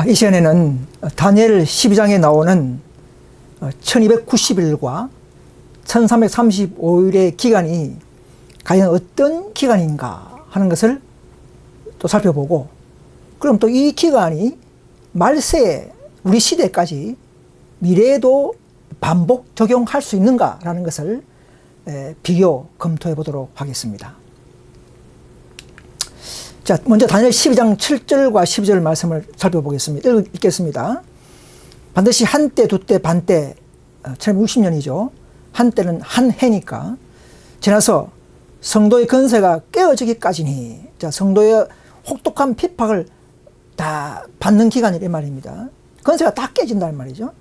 이 시간에는 다니엘 12장에 나오는 1290일과 1335일의 기간이 과연 어떤 기간인가 하는 것을 또 살펴보고, 그럼 또 이 기간이 말세에 우리 시대까지 미래에도 반복 적용할 수 있는가라는 것을 비교 검토해 보도록 하겠습니다. 자, 먼저 다니엘 12장 7절과 12절 말씀을 살펴보겠습니다. 읽겠습니다. 반드시 한때, 두때, 반때, 760년이죠. 한때는 한 해니까 지나서 성도의 건세가 깨어지기까지니, 자, 성도의 혹독한 핍박을 다 받는 기간이란 말입니다. 건세가 다 깨진다는 말이죠.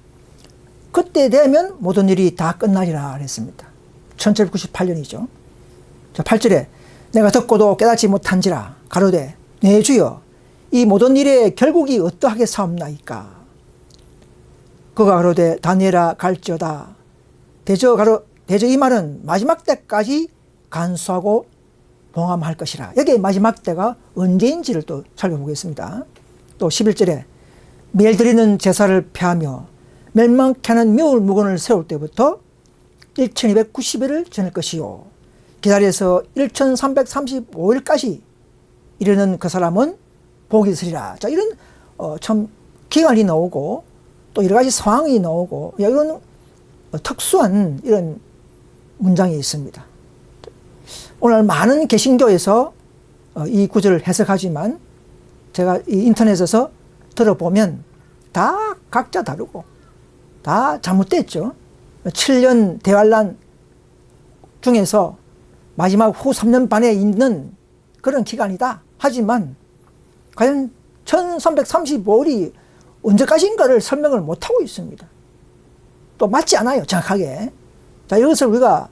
그때 되면 모든 일이 다 끝나리라 그랬습니다. 1798년이죠. 자, 8절에 내가 듣고도 깨닫지 못한지라 가로되 내 주여 이 모든 일의 결국이 어떠하게 사옵나이까. 그가 가로되 다니엘아 갈지어다. 대저 이 말은 마지막 때까지 간수하고 봉함할 것이라. 여기에 마지막 때가 언제인지를 또 살펴보겠습니다. 또 11절에 매일 드리는 제사를 폐하며 멸망케 하는 미울 무건을 세울 때부터 1290일을 지낼 것이요 기다려서 1335일까지 이르는 그 사람은 복이 있으리라. 자, 이런 참 기간이 나오고 또 여러 가지 상황이 나오고 이런 특수한 이런 문장이 있습니다. 오늘 많은 개신교에서 이 구절을 해석하지만 제가 이 인터넷에서 들어보면 다 각자 다르고 다 잘못됐죠. 7년 대환란 중에서 마지막 후 3년 반에 있는 그런 기간이다. 하지만 과연 1335일이 언제까지인가를 설명을 못하고 있습니다. 또 맞지 않아요, 정확하게. 자, 이것을 우리가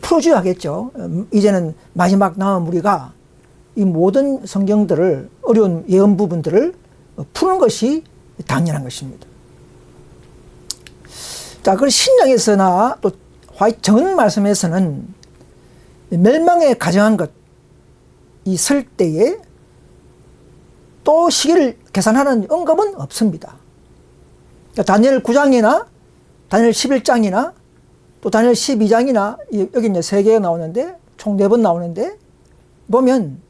풀어줘야 하겠죠. 이제는 마지막 남은 우리가 이 모든 성경들을, 어려운 예언 부분들을 푸는 것이 당연한 것입니다. 자, 그 신약에서나 또 전 말씀에서는 멸망에 가정한 것, 이 설 때에 또 시기를 계산하는 언급은 없습니다. 그러니까 다니엘 9장이나 다니엘 11장이나 또 다니엘 12장이나 여기 이제 3개가 나오는데 총 4번 나오는데 보면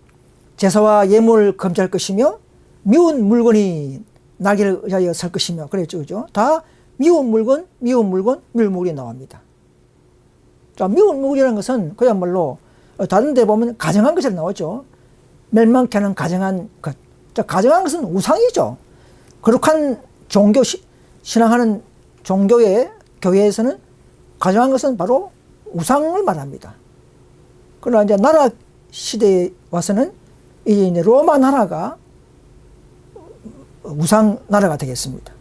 제사와 예물을 금지할 것이며 미운 물건이 나귀를 의하여 설 것이며 그랬죠, 그죠? 다 미운 물건, 밀물이 나옵니다. 자, 미운 물이라는 것은 그야말로 다른 데 보면 가정한 것으로 나오죠. 멸망케 하는 가정한 것. 자, 가정한 것은 우상이죠. 거룩한 종교, 신앙하는 종교의 교회에서는 가정한 것은 바로 우상을 말합니다. 그러나 이제 나라 시대에 와서는 이제 로마 나라가 우상 나라가 되겠습니다.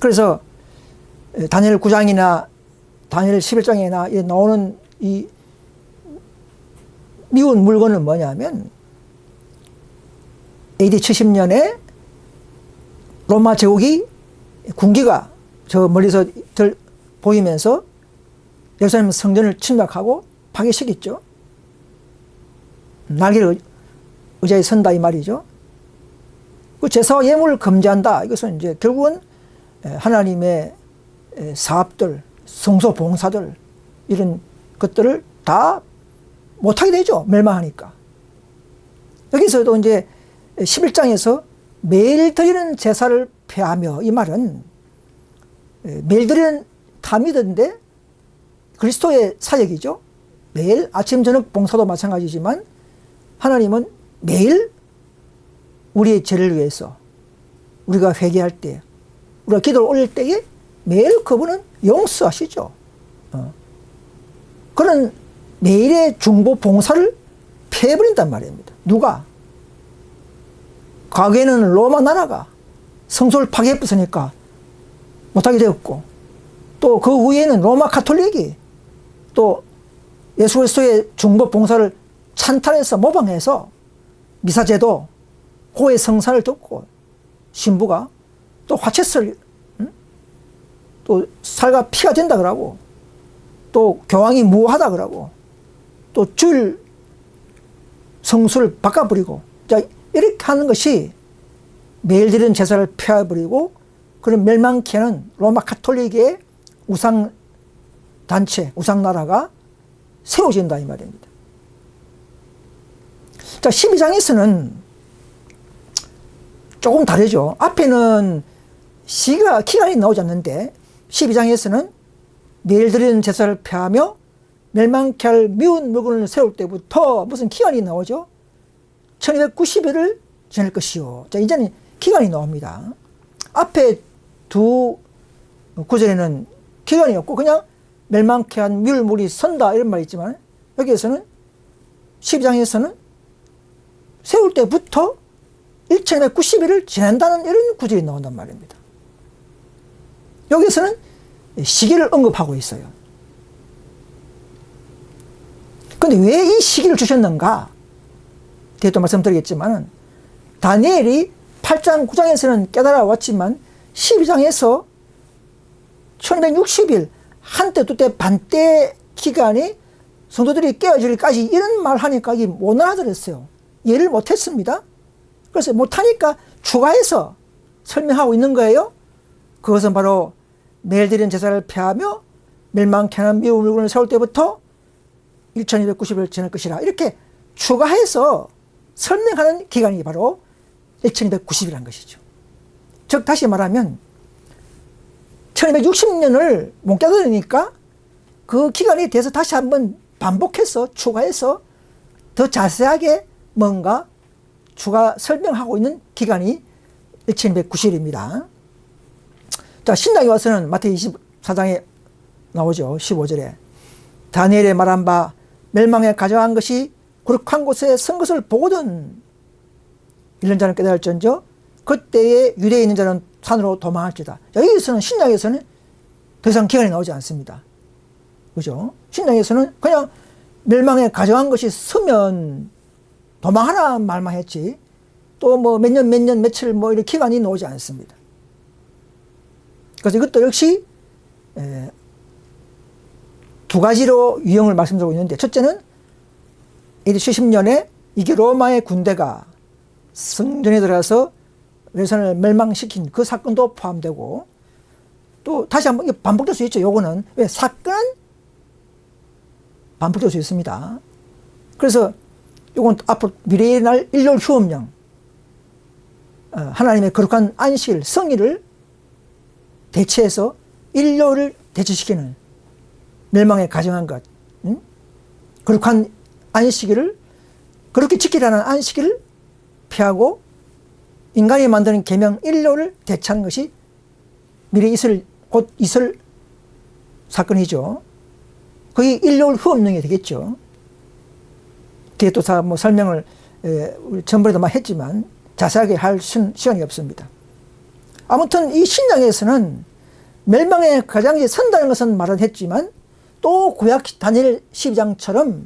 그래서 다니엘 9장이나 다니엘 11장이나 나오는 이 미운 물건은 뭐냐면 AD 70년에 로마 제국이 군기가 저 멀리서 보이면서 예루살렘 성전을 침략하고 파괴시켰죠. 날개를 의자에 선다 이 말이죠. 그 제사와 예물을 금지한다. 이것은 이제 결국은 하나님의 사업들, 성소 봉사들 이런 것들을 다 못하게 되죠. 멸망하니까. 여기서도 이제 11장에서 매일 드리는 제사를 폐하며, 이 말은 매일 드리는 타미드인데 그리스도의 사역이죠. 매일 아침 저녁 봉사도 마찬가지지만 하나님은 매일 우리의 죄를 위해서 우리가 회개할 때, 우리가 기도를 올릴 때에 매일 그분은 용서하시죠. 그런 매일의 중보 봉사를 폐해버린단 말입니다. 누가? 과거에는 로마 나라가 성소를 파괴했으니까 못하게 되었고, 또 그 후에는 로마 가톨릭이 또 예수 그리스도의 중보 봉사를 찬탈해서 모방해서 미사제도, 고해 성사를 듣고 신부가 또 화채를 또 살과 피가 된다 그러고, 또 교황이 무하다 그러고, 또 주일 성수를 바꿔버리고, 자, 이렇게 하는 것이 매일 드리는 제사를 폐하버리고 그런 멸망케 하는 로마 가톨릭의 우상단체, 우상나라가 세워진다 이 말입니다. 자, 12장에서는 조금 다르죠. 앞에는 기간이 나오지 않는데 12장에서는 매일 드리는 제사를 폐하며 멸망케 할 미운 물건을 세울 때부터 무슨 기간이 나오죠? 1290일을 지낼 것이요. 자, 이제는 기간이 나옵니다. 앞에 두 구절에는 기간이 없고 그냥 멸망케 한 뮬물이 선다 이런 말이 있지만 여기에서는 12장에서는 세울 때부터 1290일을 지낸다는 이런 구절이 나온단 말입니다. 여기서는 시기를 언급하고 있어요. 그런데 왜 이 시기를 주셨는가? 뒤에 또 말씀드리겠지만 다니엘이 8장 9장에서는 깨달아 왔지만 12장에서 1260일 한때 두때 반때 기간에 성도들이 깨어지기까지 이런 말 하니까 이게 못 알아들었어요. 이해를 못했습니다. 그래서 못하니까 추가해서 설명하고 있는 거예요. 그것은 바로 매일 드리는 제사를 폐하며 멸망케 하는 미운 물건을 세울 때부터 1290일 지날 것이라 이렇게 추가해서 설명하는 기간이 바로 1290이라는 것이죠. 즉 다시 말하면 1260년을 못 깨달으니까 그 기간에 대해서 다시 한번 반복해서 추가해서 더 자세하게 뭔가 추가 설명하고 있는 기간이 1290일입니다. 자, 신약에 와서는 마태복음 24장에 나오죠. 15절에 다니엘의 말한 바 멸망에 가져간 것이 굴욕한 곳에 선 것을 보거든 1년 자는 깨달을지언정 그때에 유대에 있는 자는 산으로 도망할지다. 여기에서는 신약에서는 더 이상 기간이 나오지 않습니다. 그죠? 신약에서는 그냥 멸망에 가져간 것이 서면 도망하라 말만 했지 또 뭐 몇 년 며칠 뭐 이렇게 기간이 나오지 않습니다. 그래서 이것도 역시 두 가지로 유형을 말씀드리고 있는데 첫째는 AD 70년에 이게 로마의 군대가 성전에 들어가서 예루살렘을 멸망시킨 그 사건도 포함되고 또 다시 한번 반복될 수 있죠. 요거는 왜 사건은 반복될 수 있습니다. 그래서 요건 앞으로 미래의 날 일요일 휴업령 하나님의 거룩한 안식일 성일을 대체해서 일요일을 대체시키는 멸망에 가정한 것 거룩한 안식일을 그렇게 지키라는 안식일을 피하고 인간이 만드는 계명 일요를 대체하는 것이 미래 곧 있을 사건이죠. 그게 일요일 후업령이 되겠죠. 뒤에 또 뭐 설명을 전번에도 많이 했지만 자세하게 할 시간이 없습니다. 아무튼 이 신약에서는 멸망의 가장이 선다는 것은 말은 했지만 또 구약 다니엘 12장처럼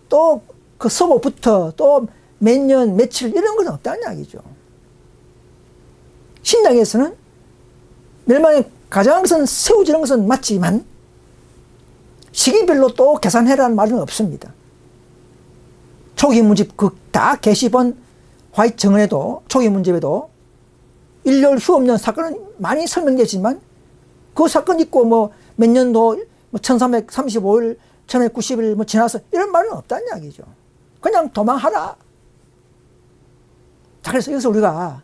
또 그 서부부터 또 몇 년 며칠 이런 건 없다는 이야기죠. 신약에서는 멸망의 가장한 것은 세워지는 것은 맞지만 시기별로 또 계산해라는 말은 없습니다. 초기 문집 그 다 게시본 화이트 정언에도 초기 문집에도 일요일 휴업년 사건은 많이 설명되지만 그 사건 있고 뭐 몇 년도 뭐 1335일 1290일 뭐 지나서 이런 말은 없다는 이야기죠. 그냥 도망하라. 자, 그래서 여기서 우리가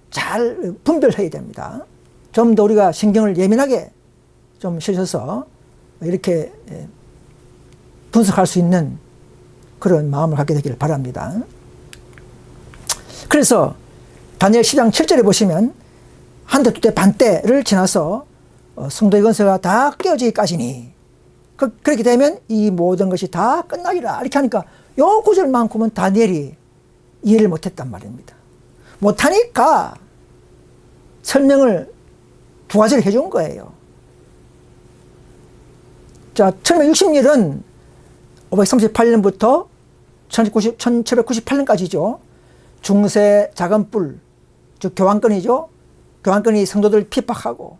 잘 분별해야 됩니다. 좀 더 우리가 신경을 예민하게 좀 쓰셔서 이렇게 분석할 수 있는 그런 마음을 갖게 되기를 바랍니다. 그래서 다니엘 10장 7절에 보시면 한때 두때 반때를 지나서 성도의 건세가 다 깨어지기까지니 그렇게 되면 이 모든 것이 다 끝나리라 이렇게 하니까 요 구절만큼은 다니엘이 이해를 못했단 말입니다. 못하니까 설명을 두 가지를 해준 거예요. 자, 1260년은 538년부터 1798년까지죠. 중세 작은 뿔, 즉 교황권이죠. 교황권이 성도들 핍박하고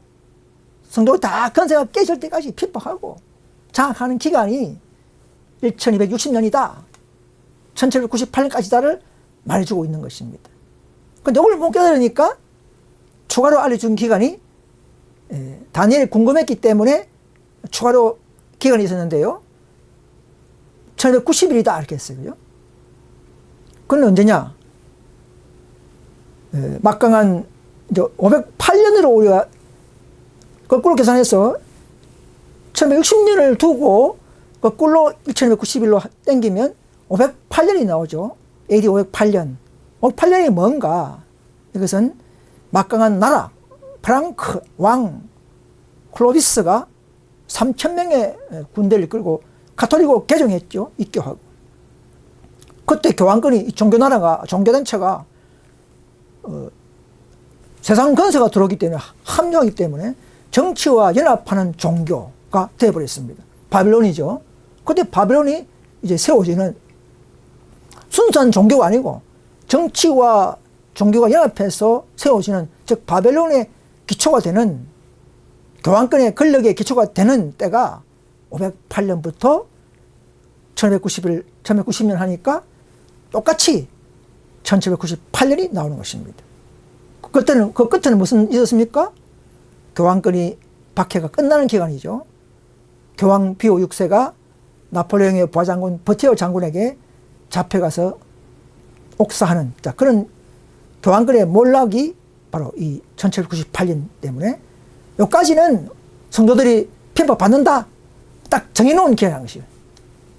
성도들 다 건세가 깨질 때까지 핍박하고 장악하는 기간이 1260년이다. 1798년까지다를 말해주고 있는 것입니다. 근데 이걸 못 깨달으니까 추가로 알려준 기간이 다니엘이 궁금했기 때문에 추가로 기간이 있었는데요. 1290일이다 이렇게 했어요. 그죠? 그건 언제냐? 막강한 이제 508년으로 우리가 거꾸로 계산해서 1160년을 두고 거꾸로 1290일로 땡기면 508년이 나오죠. AD 508년. 508년이 뭔가? 이것은 막강한 나라, 프랑크 왕 클로디스가 3000명의 군대를 이끌고 가톨릭으로 개종했죠. 입교하고. 그때 교황권이 종교나라가, 종교단체가 세상 권세가 들어오기 때문에, 합류하기 때문에 정치와 연합하는 종교가 되어버렸습니다. 바빌론이죠. 그때 바빌론이 이제 세워지는 순수한 종교가 아니고 정치와 종교가 연합해서 세워지는, 즉 바벨론의 기초가 되는, 교황권의 권력의 기초가 되는 때가 508년부터 1190년 하니까 똑같이 1798년이 나오는 것입니다. 그 끝에는 무슨 있었습니까? 교황권이 박해가 끝나는 기간이죠. 교황 비오 6세가 나폴레옹의 부하장군 버티어 장군에게 잡혀가서 옥사하는, 자, 그런 교황권의 몰락이 바로 이 1798년 때문에 여기까지는 성도들이 편법받는다 딱 정해놓은 기간인 것이에요.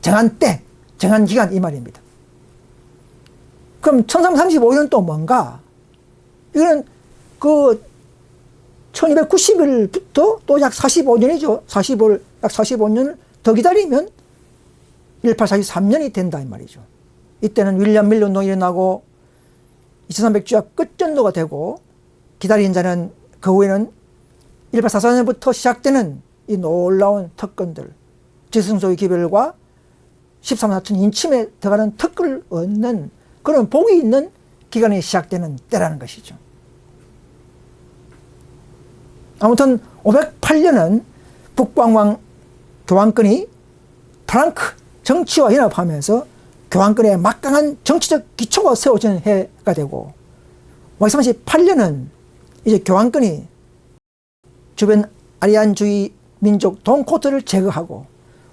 정한 때, 정한 기간 이 말입니다. 그럼 1335년 또 뭔가? 이거는 그 1290일부터 또 약 45년이죠. 약 45년을 더 기다리면 1843년이 된다 이 말이죠. 이때는 윌리엄 밀러 운동이 일어나고 2300주야 끝전도가 되고, 기다린 자는 그 후에는 1844년부터 시작되는 이 놀라운 특권들, 지성소의 기별과 13만 4천 인침에 들어가는 특권을 얻는 그런 복이 있는 기간이 시작되는 때라는 것이죠. 아무튼 508년은 북방왕 교황권이 프랑크 정치와 연합하면서 교황권의 막강한 정치적 기초가 세워지는 해가 되고, 538년은 이제 교황권이 주변 아리안주의 민족 돈코트를 제거하고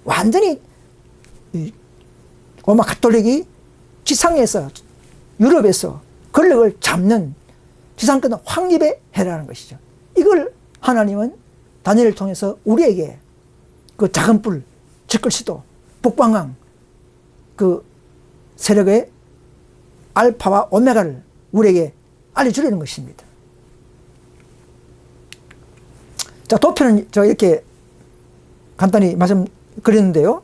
완전히 로마 가톨릭이 지상에서, 유럽에서 권력을 잡는 지상권 확립의 해라는 것이죠. 이걸 하나님은 다니엘을 통해서 우리에게 그 작은 뿔, 적글시도, 북방왕 그 세력의 알파와 오메가를 우리에게 알려주려는 것입니다. 자, 도표는 저 이렇게 간단히 말씀드렸는데요.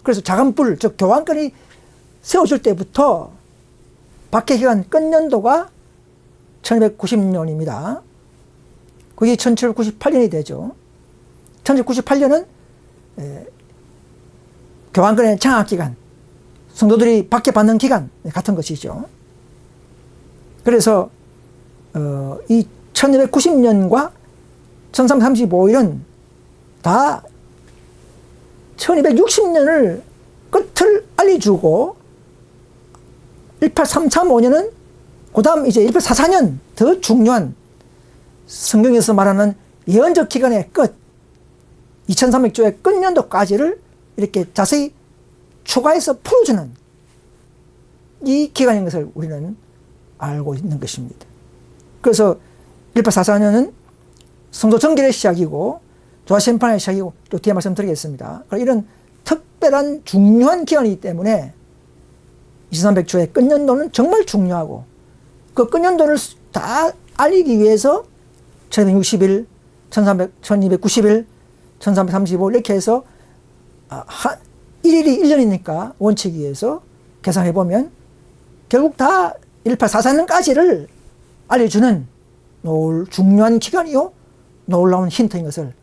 그래서 작은 뿔, 즉 교황권이 세워질 때부터 박해기간 끝년도가 1290년입니다. 그게 1798년이 되죠. 1798년은 교황권의 장악기간, 성도들이 박해받는 기간 같은 것이죠. 그래서 이 1290년과 1335일은 다 1260년을 끝을 알려주고, 18335년은 그 다음 이제 1844년 더 중요한 성경에서 말하는 예언적 기간의 끝, 2300주의 끝년도까지를 이렇게 자세히 추가해서 풀어주는 이 기간인 것을 우리는 알고 있는 것입니다. 그래서 1844년은 성도 정결의 시작이고 조화 심판의 시작이고, 또 뒤에 말씀드리겠습니다. 이런 특별한 중요한 기간이기 때문에 2300주의 끝년도는 정말 중요하고, 그 끝년도를 다 알리기 위해서 1260일, 1290일, 1335 이렇게 해서 1일이 1년이니까 원칙에 의해서 계산해보면 결국 다 1844년까지를 알려주는 중요한 기간이요, 놀라운 힌트인 것을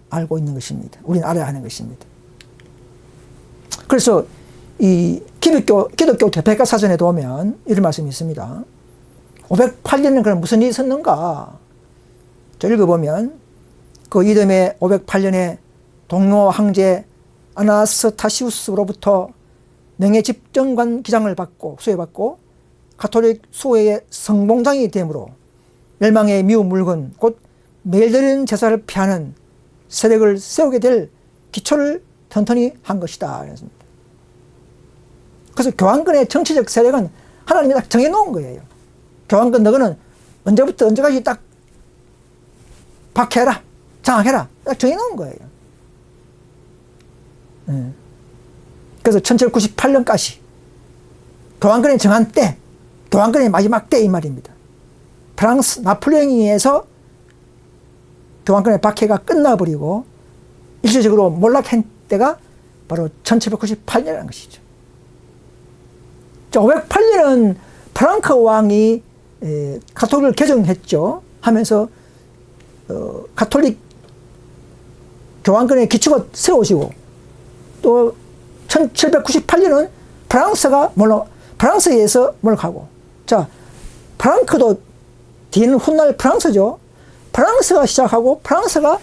알고 있는 것입니다. 우리는 알아야 하는 것입니다. 그래서 이 기독교 대백과 사전에도 보면 이런 말씀이 있습니다. 508년은 그럼 무슨 일이 있었는가? 저 읽어보면 그 이듬해 508년에 동료 황제 아나스타시우스로부터 명예 집정관 기장을 받고 수여받고 가톨릭 수호의 성봉장이 되므로 멸망의 미운 물건 곧 매일 드리는 제사를 피하는 세력을 세우게 될 기초를 튼튼히 한 것이다. 그래서 교황권의 정치적 세력은 하나님이 딱 정해놓은 거예요. 교황권 너는 언제부터 언제까지 딱 박해해라, 장악해라, 딱 정해놓은 거예요. 그래서 1798년까지 교황권이 정한 때, 교황권의 마지막 때 이 말입니다. 프랑스 나폴레옹에 의해서 교황권의 박해가 끝나버리고 일시적으로 몰락한 때가 바로 1798년이라는 것이죠. 508년은 프랑크 왕이 가톨릭을 개정했죠. 하면서 가톨릭 교황권의 기초가 세워지고, 또 1798년은 프랑스에 의해서 몰락하고, 자, 프랑크도 뒤에는 훗날 프랑스죠. 프랑스가 시작하고 프랑스가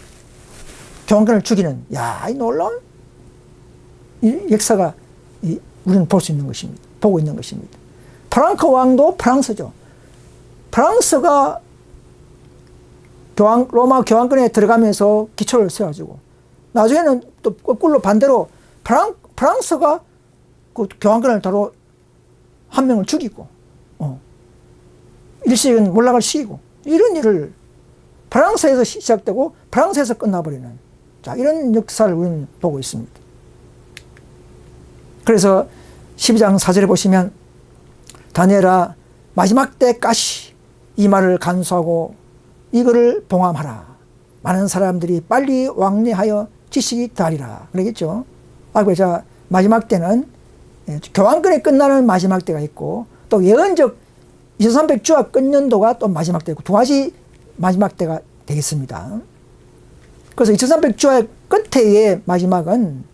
교황권을 죽이는, 야, 이 놀라운 이 역사가 우리는 볼 수 있는 것입니다. 보고 있는 것입니다. 프랑크 왕도 프랑스죠. 프랑스가 로마 교황권에 들어가면서 기초를 세워주고, 나중에는 또 거꾸로 반대로 프랑스가 그 교황권을 바로 한 명을 죽이고, 일시적인 몰락을 시키고, 이런 일을 프랑스에서 시작되고 프랑스에서 끝나버리는, 자, 이런 역사를 우리는 보고 있습니다. 그래서 12장 4절에 보시면 다니엘아 마지막 때까지 이 말을 간수하고 이거를 봉함하라. 많은 사람들이 빨리 왕래하여 지식이 다리라. 그러겠죠. 그래서 마지막 때는 교황권이 끝나는 마지막 때가 있고, 또 예언적 2300주와 끝년도가 또 마지막 때고, 두 가지 마지막 때가 되겠습니다. 그래서 2300주의 끝에의 마지막은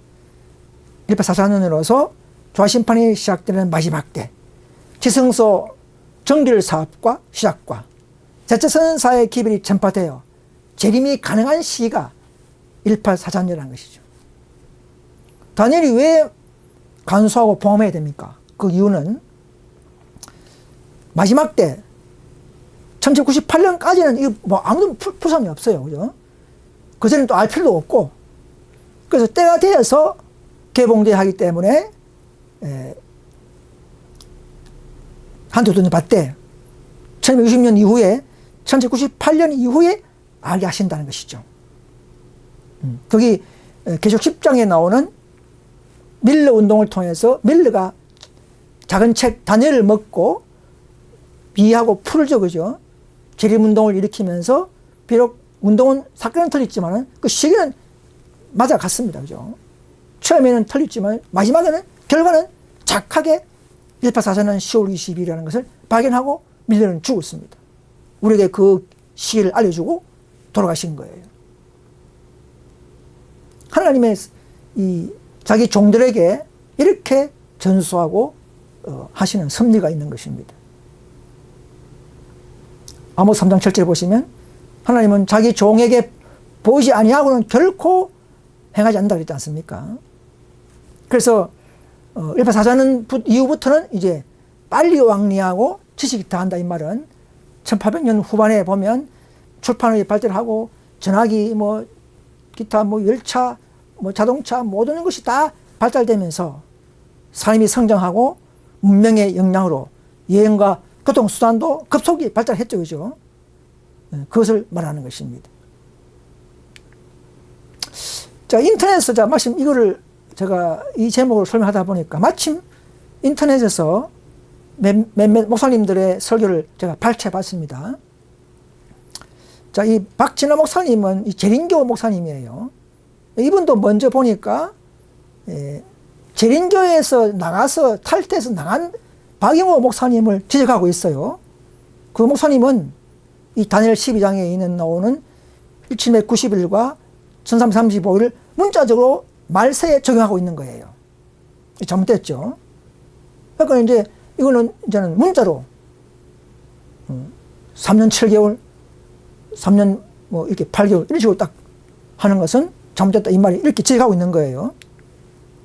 1844년으로서 조화심판이 시작되는 마지막 때, 지성소 정결 사업과 시작과 제처선사의 기별이 전파되어 재림이 가능한 시기가 1844년이라는 것이죠. 다니엘이 왜 간수하고 봉함해야 됩니까? 그 이유는 마지막 때 1798년까지는 이거 뭐 아무도 풀sam이 없어요. 그죠? 그전엔 또 알 필요도 없고, 그래서 때가 되어서 개봉돼야 하기 때문에 한두둔이 봤대 1260년 이후에 1798년 이후에 알게 하신다는 것이죠. 거기 계시록 10장에 나오는 밀러 운동을 통해서 밀러가 작은 책 다니엘을 먹고 비하고 풀을 적으죠. 재림운동을 일으키면서 비록 운동은 사건은 틀렸지만 그 시기는 맞아갔습니다. 그죠? 처음에는 틀렸지만 마지막에는 결과는 착하게 1844년 10월 20일이라는 것을 발견하고 밀러는 죽었습니다. 우리에게 그 시기를 알려주고 돌아가신 거예요. 하나님의 이 자기 종들에게 이렇게 전수하고 하시는 섭리가 있는 것입니다. 아모스 3장 7절 보시면 하나님은 자기 종에게 보이지 아니하고는 결코 행하지 않는다 그랬지 않습니까? 그래서 1844년 이후부터는 이제 빨리 왕리하고 지식이 다한다 이 말은 1800년 후반에 보면 출판의 발달하고 전화기 뭐 기타 뭐 열차 뭐 자동차 모든 것이 다 발달되면서 사람이 성장하고 문명의 영향으로 여행과 교통수단도 급속히 발달했죠. 그죠? 그것을 말하는 것입니다. 자, 인터넷에서 마침 이거를 제가 이 제목을 설명하다 보니까 마침 인터넷에서 몇몇 목사님들의 설교를 제가 발췌해 봤습니다. 자, 이 박진호 목사님은 이 재림교 목사님이에요. 이분도 먼저 보니까 재림교에서 나가서 탈퇴해서 나간 박영호 목사님을 지적하고 있어요. 그 목사님은 이 다니엘 12장에 있는 나오는 1790일과 1335일을 문자적으로 말세에 적용하고 있는 거예요. 잘못됐죠. 그러니까 이제 이거는 이제는 문자로 3년 7개월, 3년 뭐 이렇게 8개월 이런 식으로 딱 하는 것은 잘못됐다 이 말이 이렇게 지적하고 있는 거예요.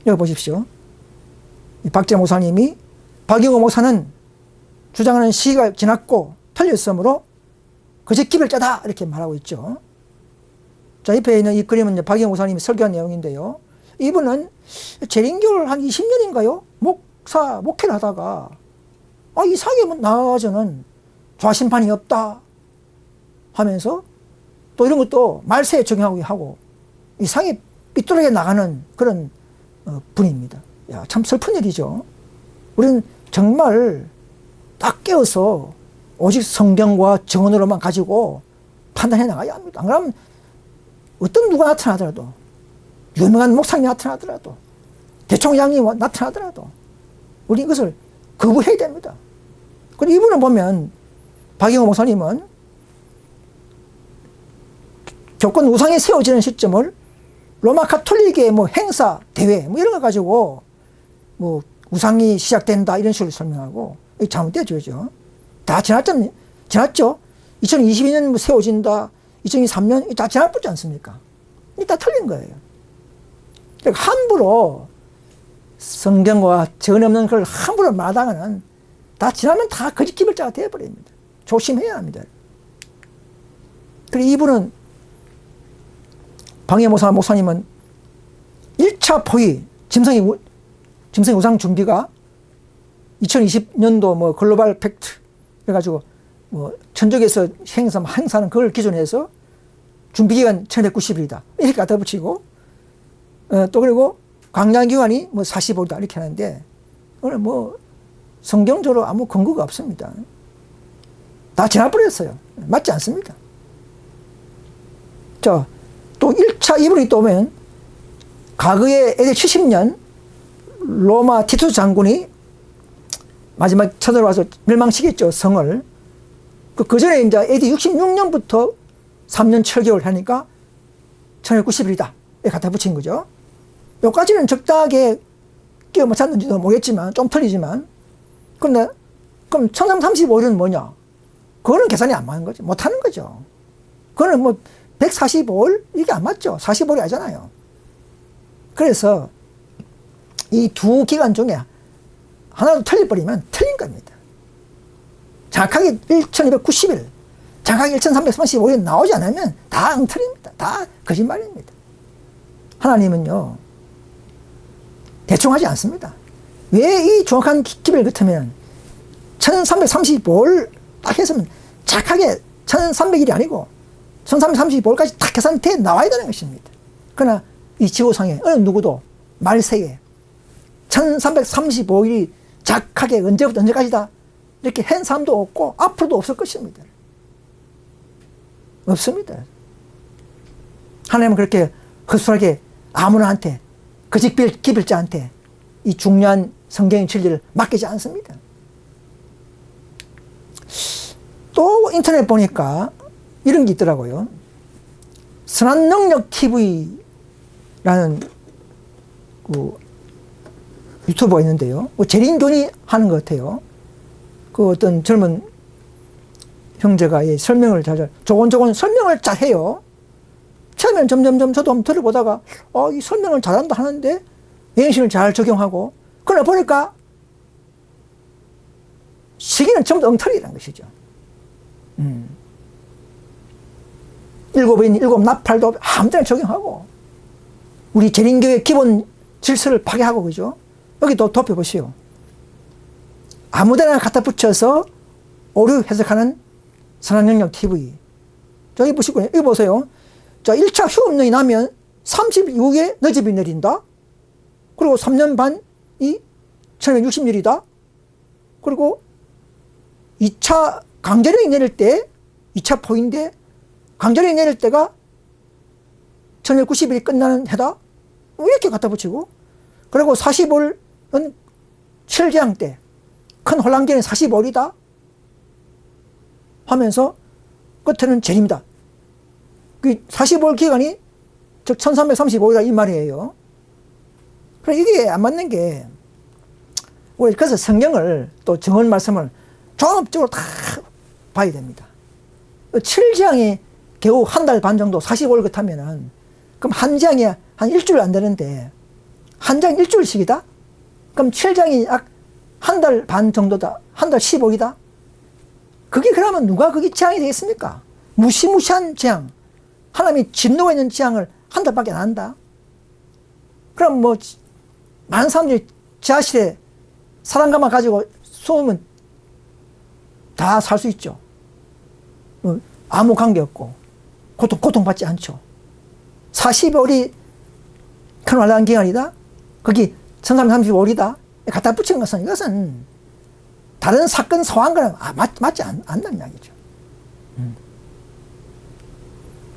여기 보십시오. 이 박재 목사님이 박영호 목사는 주장하는 시기가 지났고 틀렸으므로 거짓 기별자다 이렇게 말하고 있죠. 자, 옆에 있는 이 그림은 이제 박영 목사님이 설교한 내용인데요. 이분은 재림교를 한 20년인가요? 목회를 하다가 이 상에 나가서는 좌심판이 없다 하면서 또 이런 것도 말세에 적용하고 하고 이 상에 삐뚤어게 나가는 그런 분입니다. 야, 참 슬픈 일이죠. 우리는 정말 딱 깨어서 오직 성경과 정언으로만 가지고 판단해 나가야 합니다. 안 그러면 어떤 누가 나타나더라도 유명한 목사님이 나타나더라도 대총장이 나타나더라도 우리 이것을 거부해야 됩니다. 그리고 이분을 보면 박영호 목사님은 교권 우상이 세워지는 시점을 로마 가톨릭의 행사, 대회 이런 거 가지고 우상이 시작된다 이런 식으로 설명하고 잘못되죠. 다 지났죠. 2022년 세워진다. 2023년 다 지나버리지 않습니까? 이게 다 틀린 거예요. 그러니까 함부로 성경과 전없는 걸 함부로 말하다가는 다 지나면 다 거짓 기별자가 되어버립니다. 조심해야 합니다. 그리고 이분은 방해 목사님은 1차 포위 짐승의 우상 준비가 2020년도 글로벌 팩트 그래가지고 천적에서 행사하는 그걸 기준으로 해서 준비기간 1990일이다 이렇게 갖다 붙이고 또 그리고 강량기간이 45일이다 이렇게 하는데 오늘 성경적으로 아무 근거가 없습니다. 다 지나버렸어요. 맞지 않습니다. 자, 또 1차 이분이 또 오면 과거에 AD 70년 로마 티투스 장군이 마지막 쳐들어 와서 멸망시켰죠, 성을. 그 전에 이제 AD 66년부터 3년 7개월 하니까 1990일이다. 이렇게 갖다 붙인 거죠. 여기까지는 적당하게 끼워 맞췄는지도 모르겠지만, 좀 틀리지만. 그런데, 그럼 1335일은 뭐냐? 그거는 계산이 안 맞는 거죠. 못 하는 거죠. 그거는 145일? 이게 안 맞죠. 45일이 아니잖아요. 그래서 이 두 기간 중에 하나도 틀려버리면 틀린 겁니다. 정확하게 1290일, 정확하게 1335일 나오지 않으면 다 엉터리입니다. 다 거짓말입니다. 하나님은요, 대충 하지 않습니다. 왜 이 정확한 기별 같으면 1335일 딱 했으면 정확하게 1300일이 아니고 1335일까지 딱 계산돼 나와야 되는 것입니다. 그러나 이 지구상에 어느 누구도 말세에 1335일이 정확하게 언제부터 언제까지다 이렇게 한 사람도 없고 앞으로도 없을 것입니다. 없습니다. 하나님은 그렇게 허술하게 아무나한테 거짓 기별자한테 이 중요한 성경의 진리를 맡기지 않습니다. 또 인터넷 보니까 이런 게 있더라고요. 선한능력 TV라는 유튜버가 있는데요. 재림교니 하는 것 같아요. 그 어떤 젊은 형제가 설명을 조곤조곤 설명을 잘 해요. 처음에는 점점점 저도 한번 들어보다가 이 설명을 잘한다 하는데 예행신을 잘 적용하고 그러나 보니까 시기는 전부 다 엉터리라는 것이죠. 일곱 나팔도 아무 데나 적용하고 우리 재림교의 기본 질서를 파괴하고 그죠? 여기 또 덮여보시오. 아무 데나 갖다 붙여서 오류 해석하는 선한능력 TV. 저기 보시고요. 여기 보세요. 자, 1차 휴업령이 나면 30일 이후에 너집이 내린다. 그리고 3년 반이 1260일이다. 그리고 2차 강제령이 내릴 때 2차 포인데 강제령이 내릴 때가 1290일이 끝나는 해다. 이렇게 갖다 붙이고 그리고 45일은 7재앙 때 큰 혼란기는 45일이다 하면서 끝에는 재림이다. 그 45일 기간이 즉 1335일이다 이 말이에요. 그래 이게 안 맞는 게 그래서 성경을 또 정언 말씀을 종합적으로 다 봐야 됩니다. 7재앙이 겨우 한 달 반 정도 45일 같으면은 그럼 한 재앙이 한 일주일 안 되는데 한 장 일주일씩이다? 그럼 7장이 약 한 달 반 정도다. 한 달 15일이다? 그게 그러면 누가 그게 재앙이 되겠습니까? 무시무시한 재앙, 하나님이 진노가 있는 재앙을 한 달밖에 안 한다. 그럼 뭐 많은 사람들이 지하실에 사랑감만 가지고 숨으면 다 살 수 있죠. 뭐 아무 관계 없고 고통받지 않죠. 40월이 큰활란 기간이다. 거기 1335월이다. 갖다 붙인 것은 이것은 다른 사건 상황과는 맞지 않는 이야기죠.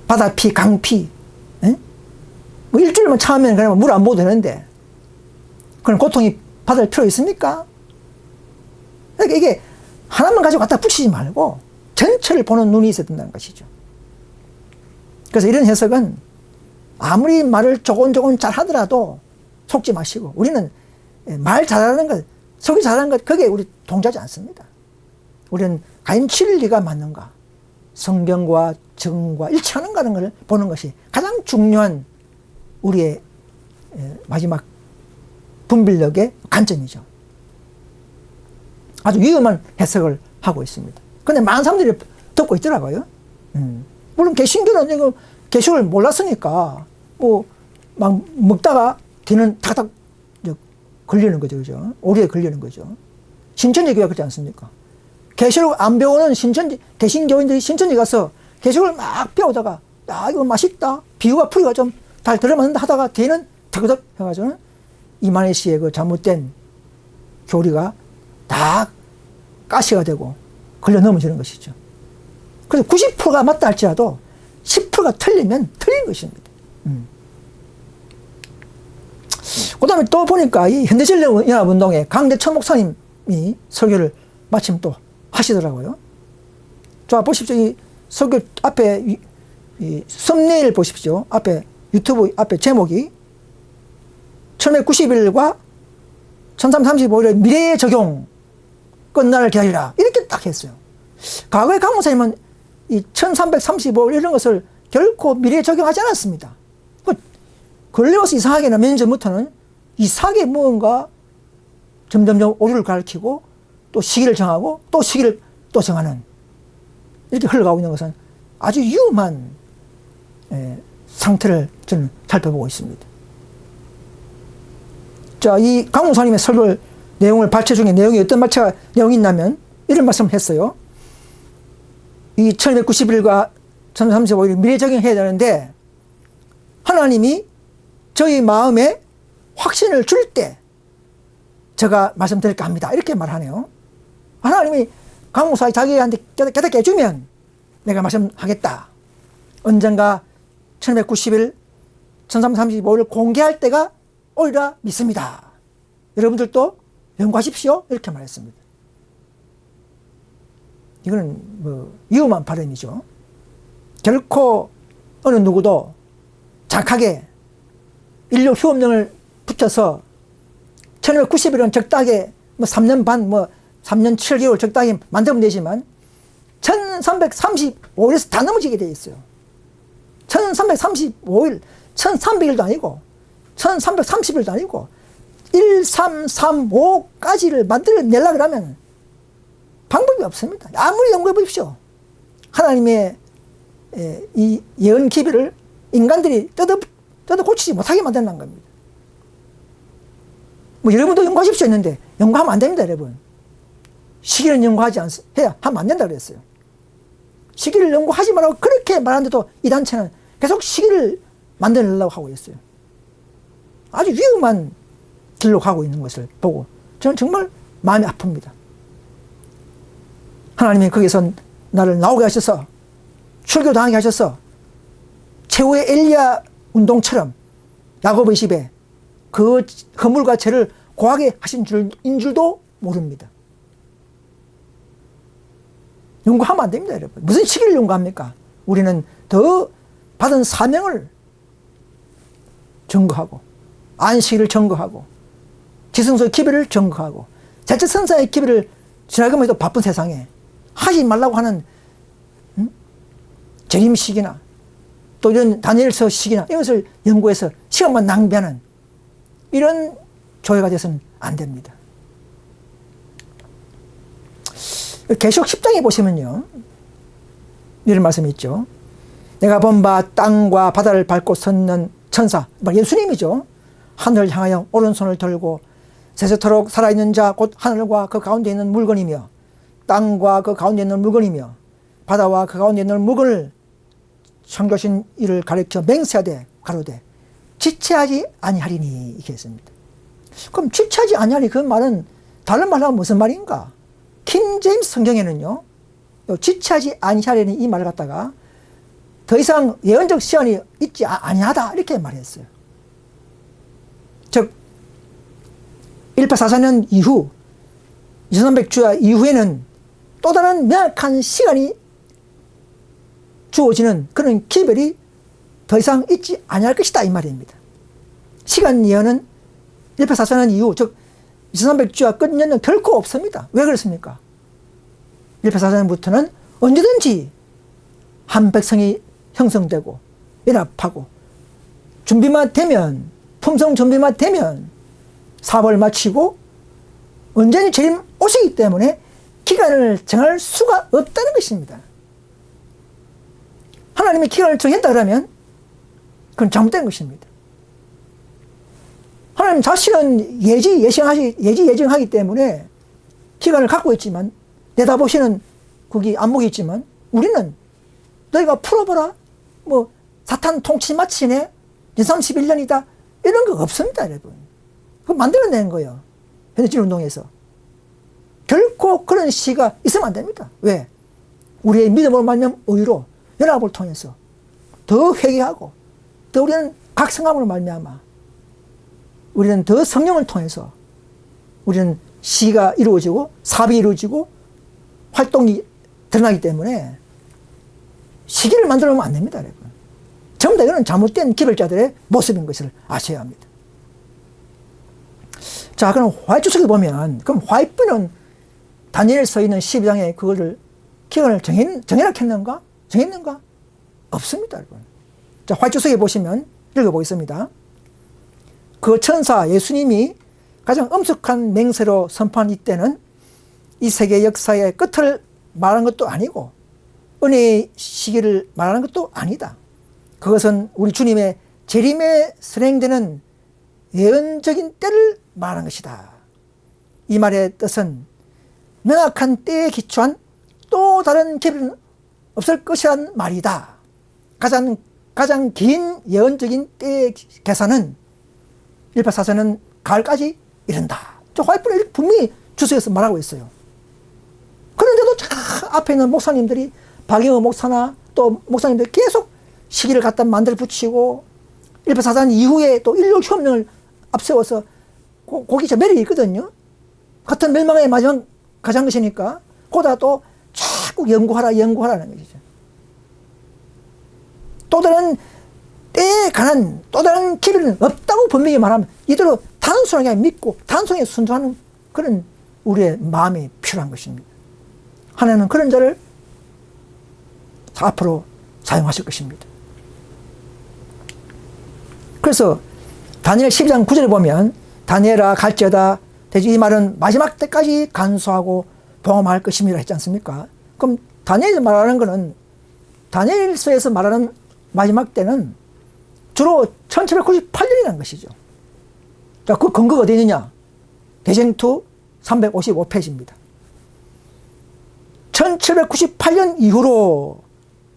바다피, 강피, 뭐 일주일만 참으면 그냥 물 안 먹어도 되는데, 그런 고통이 받을 필요 있습니까? 그러니까 이게 하나만 가지고 갖다 붙이지 말고 전체를 보는 눈이 있어야 된다는 것이죠. 그래서 이런 해석은 아무리 말을 조곤조곤 잘 하더라도 속지 마시고, 우리는 말 잘하는 것, 속이 잘하는 것, 그게 우리 동조하지 않습니다. 우리는 과연 진리가 맞는가, 성경과 정과 일치하는가는 걸 보는 것이 가장 중요한 우리의 마지막 분별력의 관점이죠. 아주 위험한 해석을 하고 있습니다. 근데 많은 사람들이 듣고 있더라고요. 물론 개신교는 이거 개식을 몰랐으니까 뭐 막 먹다가 뒤는 탁탁 걸리는 거죠, 그죠? 오리에 걸리는 거죠. 신천지 교회가 그렇지 않습니까? 개식을 안 배우는 개신교인들이 신천지 가서 개식을 막 배우다가, 야, 이거 맛있다, 비유가 풀이가 좀 잘 들어맞는다 하다가 뒤는 탁탁 해가지고 이만희 씨의 그 잘못된 교리가 다 가시가 되고 걸려 넘어지는 것이죠. 그래서 90%가 맞다 할지라도 10%가 틀리면 틀린 것입니다. 그 다음에 또 보니까 이 현대진리연합운동의 강대천 목사님이 설교를 마침 또 하시더라고요. 자, 보십시오. 이 설교 앞에 이 썸네일 보십시오. 앞에 유튜브 앞에 제목이 1190일과 1335일의 미래의 적용, 끝날을 기다리라, 이렇게 딱 했어요. 과거에 강 목사님은 이 1335일 이런 것을 결코 미래에 적용하지 않았습니다. 걸려서 이상하게나 몇 년 전부터는 이상하게 무언가 점점점 오류를 가르치고 또 시기를 정하고 또 시기를 또 정하는, 이렇게 흘러가고 있는 것은 아주 위험한 상태를 저는 살펴보고 있습니다. 자, 이 강 목사님의 설교 내용을 발췌 중에 내용이 어떤 내용이 있냐면 이런 말씀을 했어요. 이 1290일과 1335일 미래 적용해야 되는데 하나님이 저희 마음에 확신을 줄 때 제가 말씀드릴까 합니다, 이렇게 말하네요. 하나님이 강 목사 자기한테 깨닫게 해주면 내가 말씀하겠다. 언젠가 1290일 1335일 공개할 때가 오리라 믿습니다. 여러분들도 연구하십시오, 이렇게 말했습니다. 이거는 뭐 위험한 발언이죠. 결코 어느 누구도 작하게 인류 휴업령을 붙여서 1290일은 적당하게 뭐 3년 반, 뭐 3년 7개월 적당히 만들면 되지만 1335일에서 다 넘어지게 되어 있어요. 1335일, 1300일도 아니고 1330일도 아니고 1335까지를 만들어내려고 하면 방법이 없습니다. 아무리 연구해 보십시오. 하나님의 이 예언 기비를 인간들이 뜯어 고치지 못하게 만든다는 겁니다. 뭐 여러분도 연구하십시오 했는데 연구하면 안 됩니다, 여러분. 시기를 연구하지 해야 하면 안 된다 그랬어요. 시기를 연구하지 말라고 그렇게 말하는데도 이 단체는 계속 시기를 만들려고 하고 있어요. 아주 위험한 길로 가고 있는 것을 보고 저는 정말 마음이 아픕니다. 하나님이 거기서 나를 나오게 하셔서 출교당하게 하셔서 최후의 엘리야 운동처럼 야곱의 집에 그 허물과 죄를 고하게 하신 줄인 줄도 모릅니다. 연구하면 안 됩니다, 여러분. 무슨 시기를 연구합니까? 우리는 더 받은 사명을 증거하고 안식일을 증거하고 지성소의 기별을 증거하고 제철선사의 기별을 지나가면 해도 바쁜 세상에 하지 말라고 하는 재림식이나 또 이런 다니엘서 식이나 이것을 연구해서 시간만 낭비하는 이런 교회가 돼서는 안 됩니다. 계시록 10장에 보시면요, 이런 말씀이 있죠. 내가 본 바 땅과 바다를 밟고 섰는 천사, 예수님이죠. 하늘을 향하여 오른손을 들고 세세토록 살아있는 자 곧 하늘과 그 가운데 있는 물건이며 땅과 그 가운데 있는 물건이며 바다와 그 가운데 있는 물건을 창조하신 이를 가리켜 맹세하되 가로되 지체하지 아니하리니 이렇게 했습니다. 그럼 지체하지 아니하리 그 말은 다른 말로 하면 무슨 말인가? 킹 제임스 성경에는요, 지체하지 아니하리니 이 말을 갖다가 더 이상 예언적 시간이 있지 아니하다 이렇게 말했어요. 즉 1844년 이후 2300주야 이후에는 또 다른 명확한 시간이 주어지는 그런 기별이 더 이상 있지 아니할 것이다 이 말입니다. 시간 예언은 1844년 이후 즉 2300주야 끝년은 결코 없습니다. 왜 그렇습니까? 1844년부터는 언제든지 한 백성이 형성되고 연합하고 준비만 되면 품성 준비만 되면 사업을 마치고 언제든지 주님 오시기 때문에 기간을 정할 수가 없다는 것입니다. 하나님이 기간을 정했다 그러면 그건 잘못된 것입니다. 하나님 자신은 예정하기 때문에 기간을 갖고 있지만 내다보시는 거기 안목이 있지만 우리는 너희가 풀어보라 뭐 사탄 통치 마치네 31년이다 이런 거 없습니다 여러분. 그거 만들어낸 거예요. 현대주의운동에서. 결코 그런 시가 있으면 안 됩니다. 왜? 우리의 믿음으로 말미암아 의로 연합을 통해서 더 회개하고 더 우리는 각성함으로 말미암아 우리는 더 성령을 통해서 우리는 시가 이루어지고 사업이 이루어지고 활동이 드러나기 때문에 시기를 만들어 놓으면 안 됩니다 여러분. 전부 다 이거는 잘못된 기별자들의 모습인 것을 아셔야 합니다. 자, 그럼 화이트 속에 보면 그럼 화이트는 다니엘에 써 있는 12장에 그거를 기간을 정해놨겠는가? 정했는가? 없습니다 여러분. 자, 화이트 속에 보시면 읽어보겠습니다. 그 천사 예수님이 가장 엄숙한 맹세로 선포한 이때는 이 세계 역사의 끝을 말하는 것도 아니고 은혜의 시기를 말하는 것도 아니다. 그것은 우리 주님의 재림에 선행되는 예언적인 때를 말하는 것이다. 이 말의 뜻은 명확한 때에 기초한 또 다른 계획은 없을 것이란 말이다. 가장 긴 예언적인 때의 계산은 1844년 가을까지 이른다. 저 화이트는 분명히 주석에서 말하고 있어요. 그런데도 앞에 있는 목사님들이 박영호 목사나 또 목사님들이 계속 시기를 갖다 만들어 붙이고 1844년 이후에 또 인류 혁명을 앞세워서 거기 저 매력이 있거든요. 같은 멸망의 마지막 가장 것이니까 거기다 또 자꾸 연구하라는 것이죠. 또 다른 때에 관한 또 다른 기회는 없다고 분명히 말하면 이대로 단순하게 믿고 단순하게 순종하는 그런 우리의 마음이 필요한 것입니다. 하나님은 그런 자를 앞으로 사용하실 것입니다. 그래서 다니엘 12장 9절에 보면 다니엘아 갈지어다 대지 이 말은 마지막 때까지 간수하고 봉함할 것임이라 했지 않습니까? 그럼 다니엘이 말하는 것은 다니엘서에서 말하는 마지막 때는 주로 1798년이라는 것이죠. 자, 그 근거가 어디 있느냐? 대쟁투 355페이지입니다. 1798년 이후로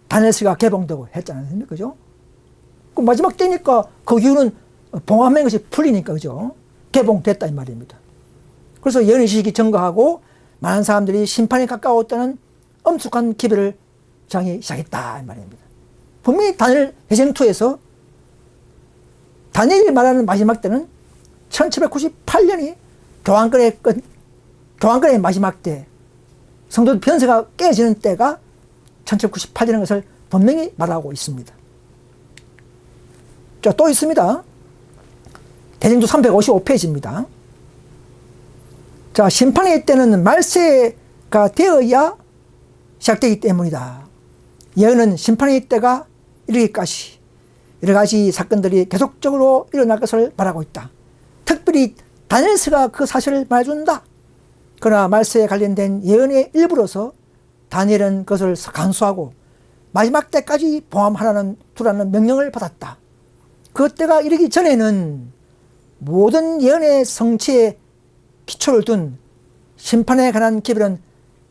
다니엘서가 개봉되고 했잖아요. 그죠? 그 마지막 때니까 그 이유는 봉함의 것이 풀리니까 그죠? 개봉됐다 이 말입니다. 그래서 예언의 지식이 증가하고 많은 사람들이 심판이 가까웠다는 엄숙한 기별을 정하기 시작했다 이 말입니다. 분명히 다니엘 대쟁투에서 다니엘이 말하는 마지막 때는 1798년이 교황권의 마지막 때 성도 변세가 깨지는 때가 1798년인 것을 분명히 말하고 있습니다. 자, 또 있습니다. 대쟁투 355페이지입니다. 자, 심판의 때는 말세가 되어야 시작되기 때문이다. 예언은 심판의 때가 이르기까지 여러 가지 사건들이 계속적으로 일어날 것을 말하고 있다. 특별히 다니엘서가 그 사실을 말해준다. 그러나 말세에 관련된 예언의 일부로서 다니엘은 그것을 간수하고 마지막 때까지 봉함하라는 두라는 명령을 받았다. 그때가 이르기 전에는 모든 예언의 성취에 기초를 둔 심판에 관한 기별은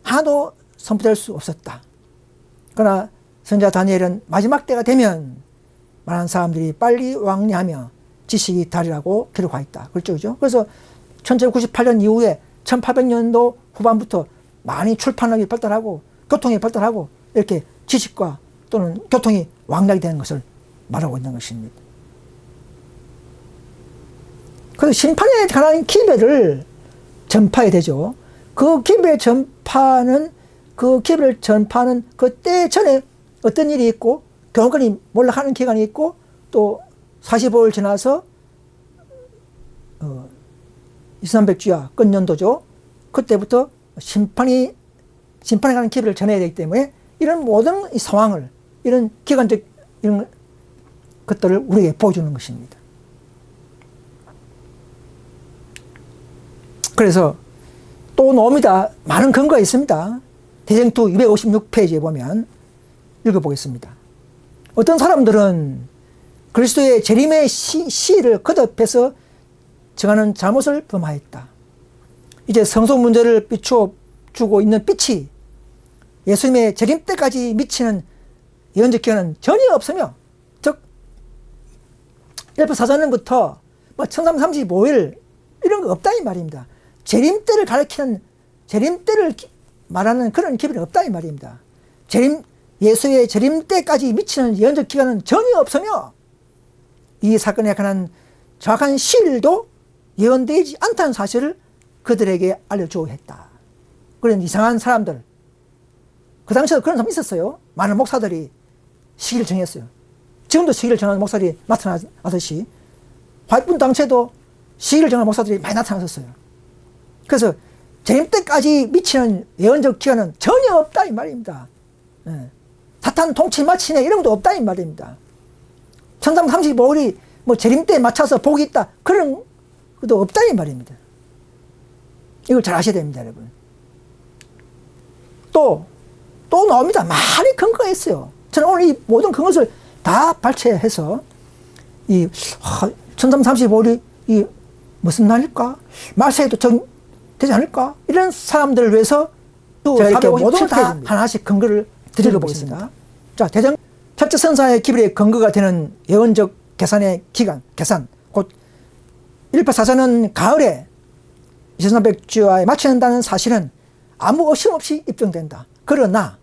하나도 선포될 수 없었다. 그러나 선지자 다니엘은 마지막 때가 되면 많은 사람들이 빨리 왕래하며 지식이 다리라고 기록하였다. 그렇죠? 그래서 1798년 이후에 1800년도 후반부터 많이 출판력이 발달하고 교통이 발달하고 이렇게 지식과 또는 교통이 왕락이 되는 것을 말하고 있는 것입니다. 그래서 심판에 관한 기별을 전파해야 되죠. 그 기별 전파는 그때 전에 어떤 일이 있고 교훈권이 몰락하는 기간이 있고 또 45일 지나서 2300주야 끝년도죠. 그때부터 심판에 관한 기별을 전해야 되기 때문에 이런 모든 상황을 이런 기간적 이런 것들을 우리에게 보여주는 것입니다. 그래서 또 나옵니다. 많은 근거가 있습니다. 대쟁투 256페이지에 보면 읽어보겠습니다. 어떤 사람들은 그리스도의 재림의 시를 거듭해서 정하는 잘못을 범하였다. 이제 성소 문제를 비추어 주고 있는 빛이 예수님의 재림 때까지 미치는 예언적 기간은 전혀 없으며, 즉 1부4전부터 1335일 이런 거 없다 이 말입니다. 재림 때를 가리키는, 재림 때를 말하는 그런 기별이 없다 이 말입니다. 예수의 재림 때까지 미치는 예언적 기간은 전혀 없으며 이 사건에 관한 정확한 시일도 예언되지 않다는 사실을 그들에게 알려주고 했다. 그런 이상한 사람들, 그 당시에도 그런 사람이 있었어요. 많은 목사들이 시기를 정했어요. 지금도 시기를 정하는 목사들이 나타나듯이 화이트분 당시에도 시기를 정하는 목사들이 많이 나타났었어요. 그래서 재림 때까지 미치는 예언적 기간은 전혀 없다 이 말입니다. 사탄 통치 마치네 이런 것도 없다 이 말입니다. 1335일이 뭐 재림 때에 맞춰서 복이 있다 그런 것도 없다 이 말입니다. 이걸 잘 아셔야 됩니다, 여러분. 또 나옵니다. 많이 근거가 있어요. 저는 오늘 이 모든 그것을 다 발췌해서 이 1335일이 이 무슨 날일까? 말세에도 되지 않을까? 이런 사람들을 위해서 제가 이렇게 모든 다 하나씩 근거를 드려보겠습니다. 자, 대전 첫째 선사의 기별의 근거가 되는 예언적 계산, 곧 184전은 가을에 2300주야에 마치는다는 사실은 아무 의심 없이 입증된다. 그러나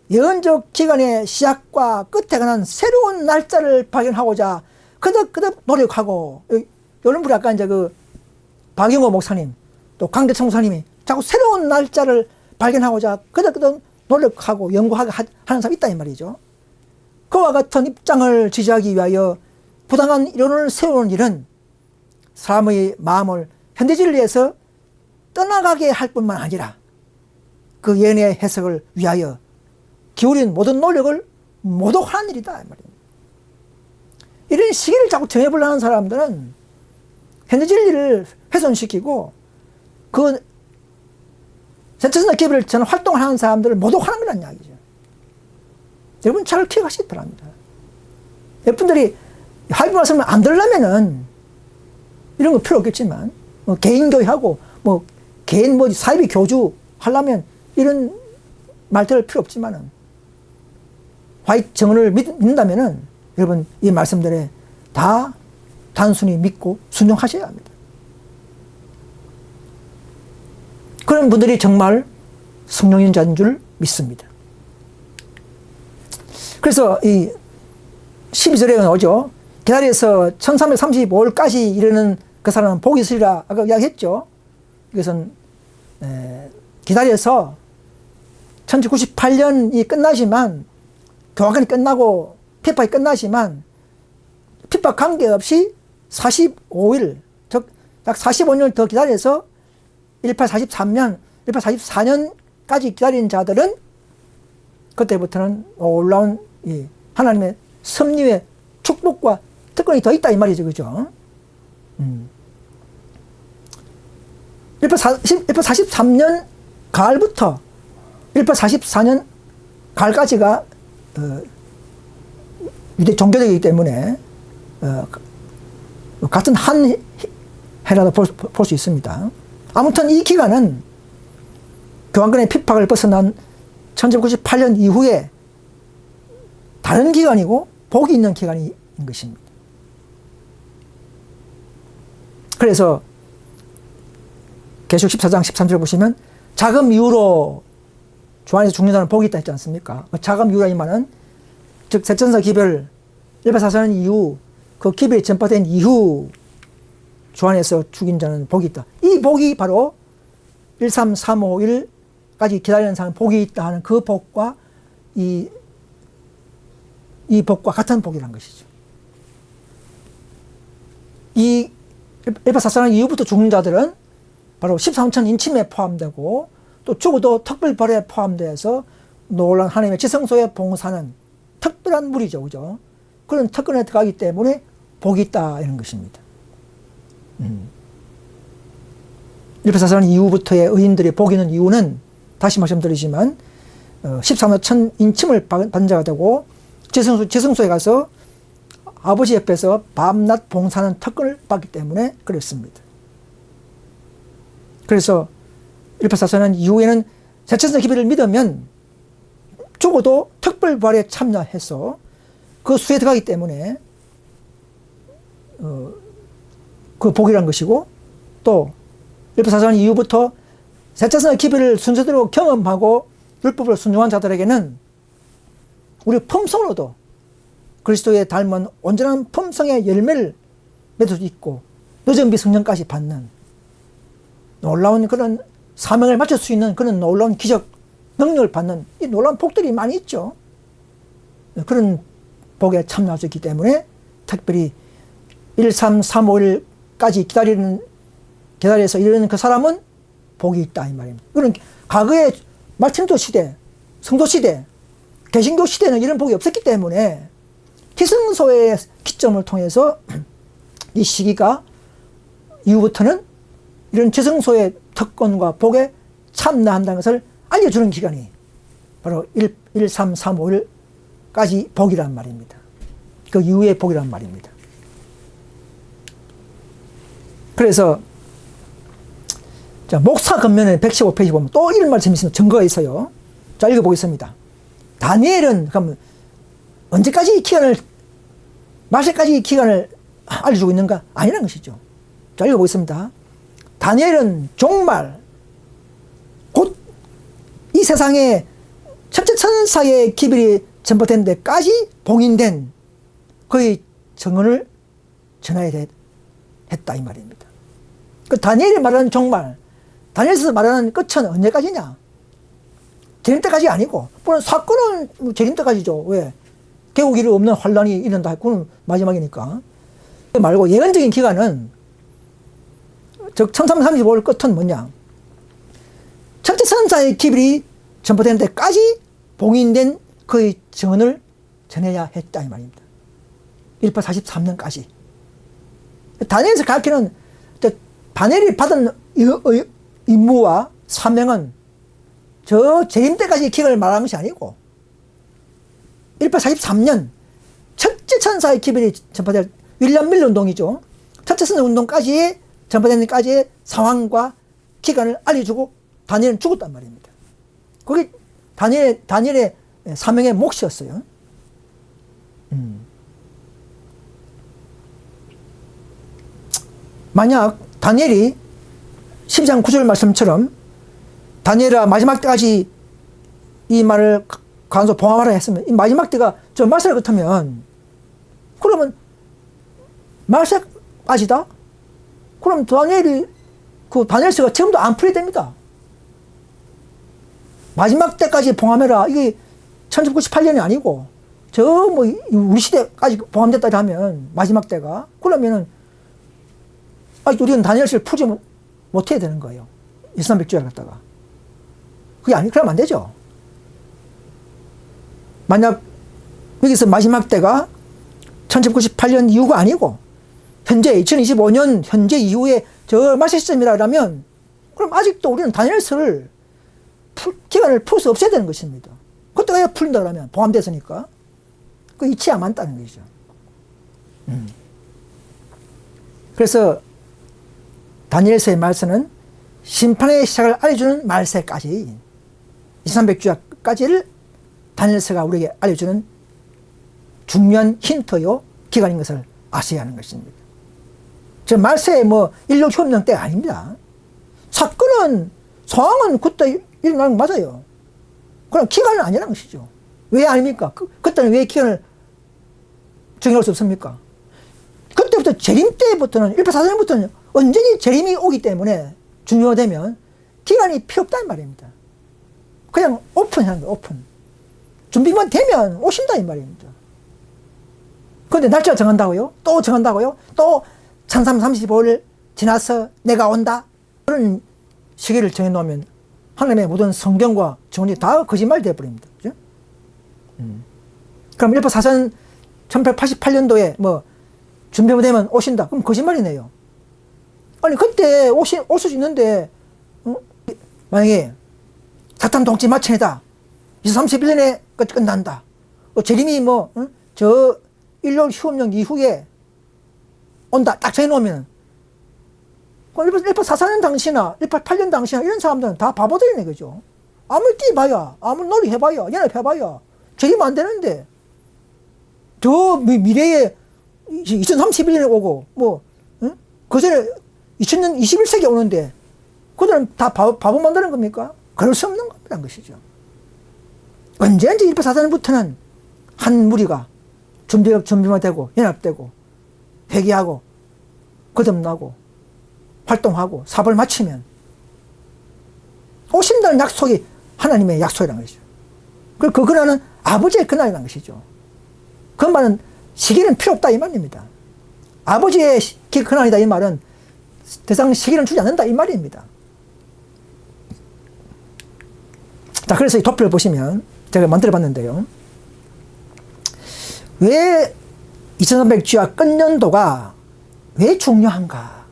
예언적 기간의 시작과 끝에 관한 새로운 날짜를 발견하고자 그득그득 노력하고, 이런 분이 아까 이제 그 박영호 목사님 또 강대청 목사님이 자꾸 새로운 날짜를 발견하고자 그득그득 노력하고 연구하고 하는 사람이 있다 이 말이죠. 그와 같은 입장을 지지하기 위하여 부당한 이론을 세우는 일은 사람의 마음을 현대 진리에서 떠나가게 할 뿐만 아니라 그 예언의 해석을 위하여 기울인 모든 노력을 모독하는 일이다 이 말입니다. 이런 시기를 자꾸 정해보려는 하는 사람들은 현대 진리를 훼손시키고 그 전체선의 기별을 저는 활동을 하는 사람들을 모독하는 거란 이야기죠. 여러분 잘 기억하시기 바랍니다. 여러분들이 하이브 말씀을 안 들으려면은 이런 거 필요 없겠지만 뭐 개인교회하고 뭐 개인 뭐 사이비 교주 하려면 이런 말 들을 필요 없지만은 화이트 정언을 믿는다면은 여러분 이 말씀들에 다 단순히 믿고 순종하셔야 합니다. 그런 분들이 정말 성령인자인 줄 믿습니다. 그래서 이 12절에 나오죠. 기다려서 1335일까지 이르는 그 사람은 복이 있으리라 아까 이야기했죠. 이것은 기다려서 1998년이 끝나지만 교화관이 끝나고 핍박이 끝나지만 핍박 관계없이 45일 즉 약 45년을 더 기다려서 1844년까지 기다린 자들은 그때부터는 올라온 이 하나님의 섭리의 축복과 특권이 더 있다 이 말이죠. 그죠? 1843년 가을부터 1844년 가을까지가 유대 종교적이기 때문에 같은 한 해라도 볼 수 있습니다. 아무튼 이 기간은 교황권의 핍박을 벗어난 1998년 이후에 다른 기간이고 복이 있는 기간인 것입니다. 그래서 계시록 14장 13절 보시면 자금 이후로 주 안에서 죽는 자는 복이 있다 했지 않습니까? 자금 이후라 이 말은 즉 세천사 기별 184년 이후 그 기별이 전파된 이후 주 안에서 죽인 자는 복이 있다. 이 복이 바로 13351까지 기다리는 사람은 복이 있다 하는 그 복과 이 복과 같은 복이라는 것이죠. 이 184년 이후부터 죽는 자들은 바로 13천 인침에 포함되고 또 죽어도 특별벌에 포함되어서 놀라운 하나님의 지성소에 봉사하는 특별한 무리죠. 그죠? 그런 특권에 들어가기 때문에 복이 있다 이런 것입니다. 184년 이후부터의 의인들이 복이 있는 이유는 다시 말씀드리지만 13천 인침을 받은 자가 되고 지성소에 가서 아버지 옆에서 밤낮 봉사하는 특권을 받기 때문에 그렇습니다. 그래서 184년 이후에는 세천사 기별을 믿으면 죽어도 특별부활에 참여해서 그 수에 들어가기 때문에 그 복이라는 것이고 또 184년 이후부터 세천사 기별을 순서대로 경험하고 율법을 순종한 자들에게는 우리 품성으로도 그리스도에 닮은 온전한 품성의 열매를 맺을 수 있고 늦은 비성령까지 받는 놀라운 그런 사명을 맞출 수 있는 그런 놀라운 기적 능력을 받는 이 놀라운 복들이 많이 있죠. 그런 복에 참여할 수 있기 때문에 특별히 13351까지 기다려서 이르는 그 사람은 복이 있다 이 말입니다. 그런 과거의 말씀도 시대, 성도 시대, 개신교 시대는 이런 복이 없었기 때문에 기승소의 기점을 통해서 이 시기가 이후부터는 이런 지성소의 특권과 복에 참여한다는 것을 알려주는 기간이 바로 13351까지 복이란 말입니다. 그 이후의 복이란 말입니다. 그래서 자, 목사 근면의 115페이지 보면 또 이런 말씀이 있습니다. 증거가 있어요. 자, 읽어보겠습니다. 다니엘은 그럼 언제까지 이 기간을 마실까지 이 기간을 알려주고 있는가? 아니라는 것이죠. 자, 읽어보겠습니다. 다니엘은 종말 곧 이 세상에 첫째 천사의 기별이 전파된 데까지 봉인된 그의 증언을 전하여야 했다 이 말입니다. 그 다니엘이 말하는 종말, 다니엘에서 말하는 끝은 언제까지냐? 재림 때까지 아니고, 물론 사건은 재림 때까지죠. 왜? 개국일이 없는 환란이 일어난다. 그건 마지막이니까. 말고 예언적인 기간은 즉 1335일 끝은 뭐냐? 첫째 천사의 기별이 전파된 데까지 봉인된 그의 증언을 전해야 했다 이 말입니다. 1843년까지. 다니엘에서 가르치는 다니엘이 받은 임무와 사명은 저 재림 때까지 기간을 말하는 것이 아니고 1843년 첫째 천사의 기별이 전파될 윌리엄 밀러 운동이죠. 첫째 천사 운동까지 전파되는 데까지의 상황과 기간을 알려주고 다니엘은 죽었단 말입니다. 그게 다니엘의 사명의 몫이었어요. 만약 다니엘이 12장 9절 말씀처럼 다니엘아 마지막 때까지 이 말을 간소 봉합하라 했으면 이 마지막 때가 저 말세를 같으면 그러면 말세까지다? 그럼 다니엘이 그 다니엘서가 지금도 안 풀이됩니다. 마지막 때까지 봉합해라. 이게 1998년이 아니고 저 뭐 우리 시대까지 봉합됐다 하면 마지막 때가 그러면은 우리는 다니엘서를 풀지 못해야 되는 거예요. 1300주를 갖다가. 그게 그러면 안 되죠. 만약 여기서 마지막 때가 1998년 이후가 아니고 현재 2025년 현재 이후에 저 마실 시점이라면 그럼 아직도 우리는 다니엘서를 기간을 풀 수 없어야 되는 것입니다. 그때가 왜 풀린다 그러면 포함됐으니까 그 이치가 많다는 것이죠. 그래서 다니엘서의 말씀은 심판의 시작을 알려주는 말세까지 2300주야까지를 다니엘서가 우리에게 알려주는 중요한 힌트요 기간인 것을 아셔야 하는 것입니다. 저 말세에 뭐 인력협력 때가 아닙니다. 사건은 상황은 그때 일어나는 거 맞아요. 그럼 기간은 아니라는 것이죠. 왜 아닙니까? 그때는 왜 기간을 정할 수 없습니까? 그때부터 재림 때부터는 1844년부터는 언제니 재림이 오기 때문에 중요되면 기간이 필요 없다는 말입니다. 그냥 오픈하는 거예요. 오픈. 준비만 되면 오신다 이 말입니다. 그런데 날짜 정한다고요? 또 정한다고요? 또 1335일 지나서 내가 온다? 그런 시기를 정해놓으면 하나님의 모든 성경과 정리 다 거짓말이 되어버립니다. 그죠? 그럼 1844년 1888년도에 뭐 준비만 되면 오신다. 그럼 거짓말이네요. 아니 그때 오실 수 있는데 만약에 사탄 통치 마천이다. 2031년에 끝난다. 재림이 저 일요일 휴업령 이후에 온다. 딱 정해놓으면 1844년 당시나 1888년 당시나 이런 사람들은 다 바보들이네. 그죠? 아무리 뛰어봐야 아무리 놀이해봐야 연합해봐야 재림 안 되는데 저 미래에 2031년에 오고 그 전에 2000년 21세기에 오는데 그들은 다 바보 만드는 겁니까? 그럴 수 없는 겁니다. 것이죠. 언제든지 1844년부터는 한 무리가 준비만 되고 연합되고 회개하고 거듭나고 활동하고 사업을 마치면 오신다는 약속이 하나님의 약속이라는 것이죠. 그리고 그 그날은 아버지의 그날이라는 것이죠. 그 말은 시기는 필요 없다 이 말입니다. 아버지의 그날이다 이 말은 더 이상 시기는 주지 않는다 이 말입니다. 자, 그래서 이 도표를 보시면 제가 만들어 봤는데요. 왜 2300주야 끝년도가 왜 중요한가?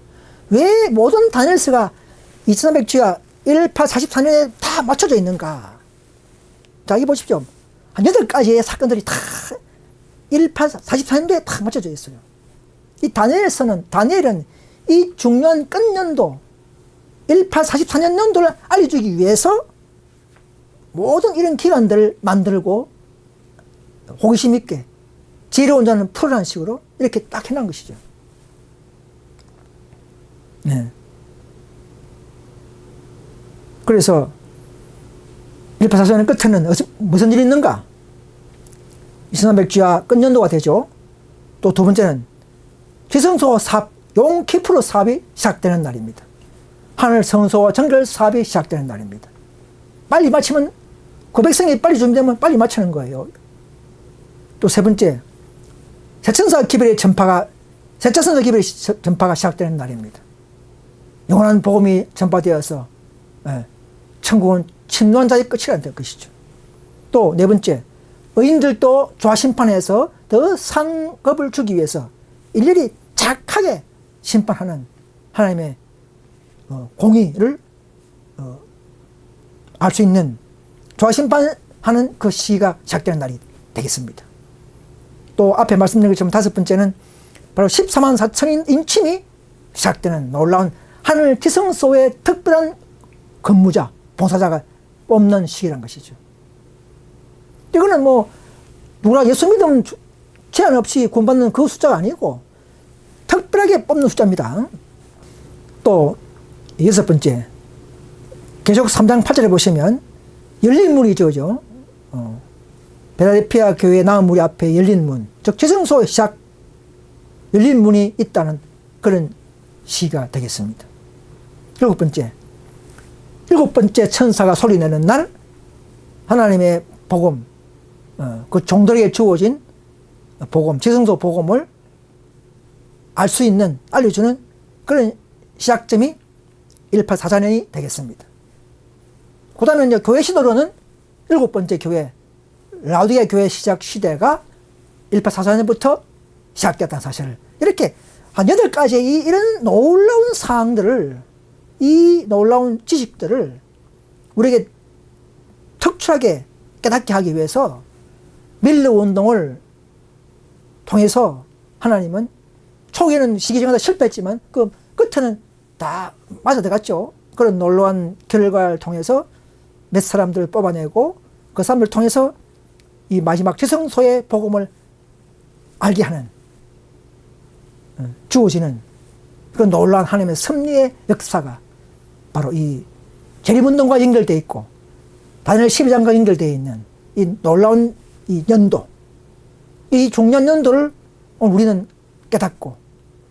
왜 모든 다니엘서가 2300주야 1844년에 다 맞춰져 있는가? 자, 여기 보십시오. 한 8가지의 사건들이 다 1844년도에 다 맞춰져 있어요. 이 다니엘은 이 중요한 끝년도 1844년 연도를 알려주기 위해서 모든 이런 기관들을 만들고 호기심 있게 지혜로운 자는 풀어라는 식으로 이렇게 딱 해놓은 것이죠. 네. 그래서 1844년 끝에는 무슨 일이 있는가? 2300주야 끝년도가 되죠. 또 두 번째는 지성소 사업, 용키프로 사업이 시작되는 날입니다. 하늘 성소와 정결 사업이 시작되는 날입니다. 빨리 마치면 그 백성이 빨리 준비되면 빨리 마치는 거예요. 또 세 번째, 세천사 기별의 전파가 시작되는 날입니다. 영원한 복음이 전파되어서 천국은 침노한 자의 끝이라는 것이죠. 또 네 번째, 의인들도 조화심판에서 더 상급을 주기 위해서 일일이 착하게 심판하는 하나님의 공의를 알 수 있는 조화심판하는 그 시기가 시작되는 날이 되겠습니다. 또 앞에 말씀드린 것처럼 다섯 번째는 바로 14만 4천인 인침이 시작되는 놀라운 하늘 지성소의 특별한 근무자, 봉사자가 뽑는 시기란 것이죠. 이거는 뭐 누구나 예수 믿으면 제한 없이 구원받는 그 숫자가 아니고 특별하게 뽑는 숫자입니다. 또 여섯 번째, 계속 3장 8절에 보시면 열린 문이 저죠. 베라데피아 교회 나은 무리 앞에 열린 문, 즉 지성소의 시작, 열린 문이 있다는 그런 시가 되겠습니다. 일곱 번째 천사가 소리내는 날 하나님의 복음, 그 종들에게 주어진 복음, 지성소 복음을 알 수 있는, 알려주는 그런 시작점이 1844년이 되겠습니다. 그 다음에 이제 교회 시도로는 일곱 번째 교회, 라우디게 교회 시작 시대가 1844년부터 시작됐다는 사실을, 이렇게 한 8가지의 이런 놀라운 사항들을, 이 놀라운 지식들을 우리에게 특출하게 깨닫게 하기 위해서 밀러 운동을 통해서 하나님은 초기에는 시기적으로 실패했지만 그 끝에는 다 맞아 들어갔죠. 그런 놀라운 결과를 통해서 몇 사람들을 뽑아내고 그 사람을 통해서 이 마지막 지성소의 복음을 알게 하는, 주어지는 그 놀라운 하나님의 섭리의 역사가 바로 이 재림운동과 연결되어 있고 다니엘 12장과 연결되어 있는 이 놀라운 이 연도, 이 중요한 연도를 우리는 깨닫고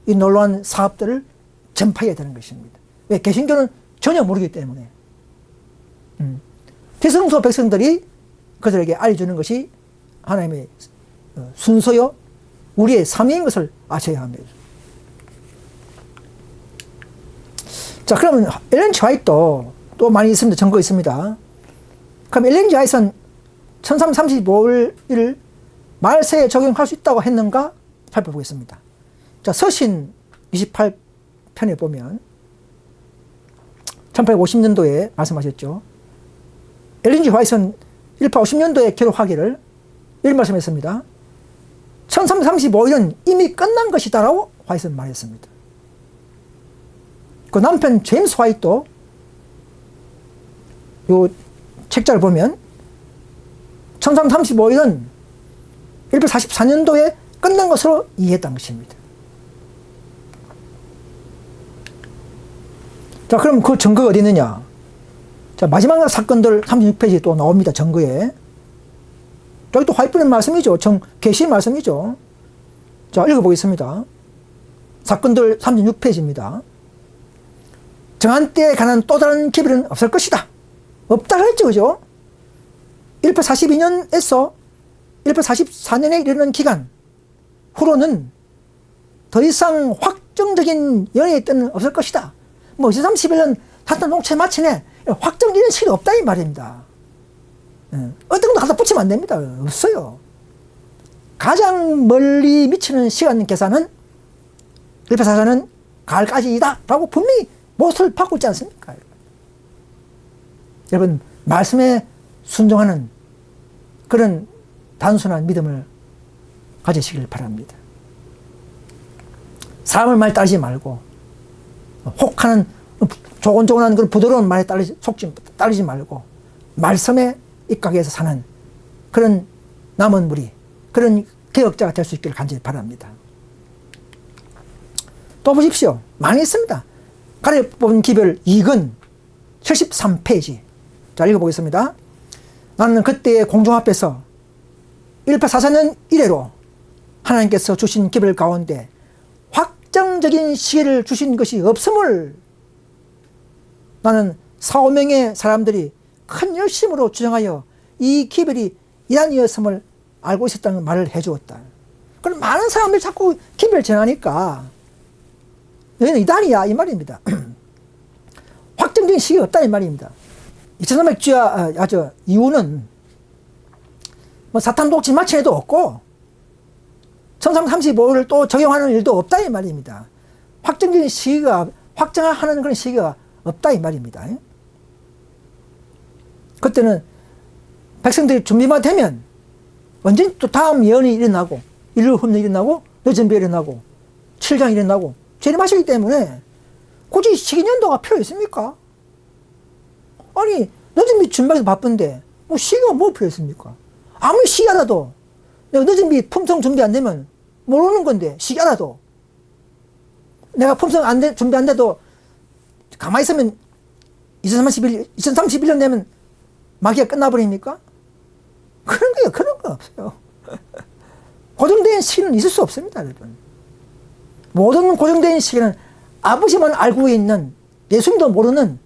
이 놀라운 사업들을 전파해야 되는 것입니다. 왜? 개신교는 전혀 모르기 때문에. 지성소 백성들이 그들에게 알려주는 것이 하나님의 순서요, 우리의 삶인 것을 아셔야 합니다. 자, 그러면 엘렌 G 화이트도 또 많이 있습니다. 증거 있습니다. 그럼 엘렌 G 화이트는 1335일 말세에 적용할 수 있다고 했는가 살펴보겠습니다. 자, 서신 28편에 보면 1850년도에 말씀하셨죠. 엘렌 G 화이트는 1850년도에 기록하기를 이런 말씀했습니다. 1335일은 이미 끝난 것이다 라고 화이트는 말했습니다. 그 남편 제임스 화이트도 요 책자를 보면 1335일은 1844년도에 끝난 것으로 이해했던 것입니다. 자, 그럼 그 증거가 어디 있느냐? 자, 마지막 사건들 36페이지에 또 나옵니다. 증거에. 저기 또 화이트의 말씀이죠. 계시 말씀이죠. 자, 읽어보겠습니다. 사건들 36페이지입니다. 정한 때에 관한 또 다른 기별은 없을 것이다. 없다 그랬죠, 그죠? 1842년에서 1844년에 이르는 기간 후로는 더 이상 확정적인 연애의 때는 없을 것이다. 뭐 2031년 다른 녹체 마치네. 확정적인 시간이 없다 이 말입니다. 어떤 것도 갖다 붙이면 안 됩니다. 없어요. 가장 멀리 미치는 시간 계산은 1844년 가을까지이다 라고 분명히 못을 바꾸지 있지 않습니까? 여러분, 말씀에 순종하는 그런 단순한 믿음을 가지시길 바랍니다. 사람을 말 따르지 말고 혹하는 조곤조곤한 그런 부드러운 말에 따르지 말고 말씀에 입각해서 사는 그런 남은 무리, 그런 개혁자가 될 수 있기를 간절히 바랍니다. 또 보십시오. 많이 있습니다. 가려 뽑은 기별 2근 73페이지. 자, 읽어보겠습니다. 나는 그때의 공중 앞에서 1844년 이래로 하나님께서 주신 기별 가운데 확정적인 시기를 주신 것이 없음을 나는 4~5명의 사람들이 큰 열심으로 주장하여 이 기별이 이단이었음을 알고 있었다는 말을 해주었다. 그럼 많은 사람들이 자꾸 기별 전하니까 너희는 이단이야 이 말입니다. 확정적인 시기가 없다 이 말입니다. 2300주야 이유는 뭐 사탄 독침 마치에도 없고 1335를 또 적용하는 일도 없다 이 말입니다. 확정적인 시기가 확정하는 그런 시기가 없다 이 말입니다. 그때는 백성들이 준비만 되면 언제 또 다음 예언이 일어나고 일일 흠이 일어나고 늦은 배 일어나고 7장 일어나고 재림하시기 때문에 굳이 시기연도가 필요 있습니까? 아니 늦은 비 준비하기도 바쁜데 뭐 시기가 뭐 필요 있습니까? 아무리 시기하다도 내가 늦은 비 품성 준비 안 되면 모르는 건데 시기하다도 내가 품성 준비 안 돼도 가만히 있으면 2031년 되면 마귀가 끝나버립니까? 그런 거 없어요. 고정된 시기는 있을 수 없습니다, 여러분. 모든 고정된 시기는 아버지만 알고 있는, 예수님도 모르는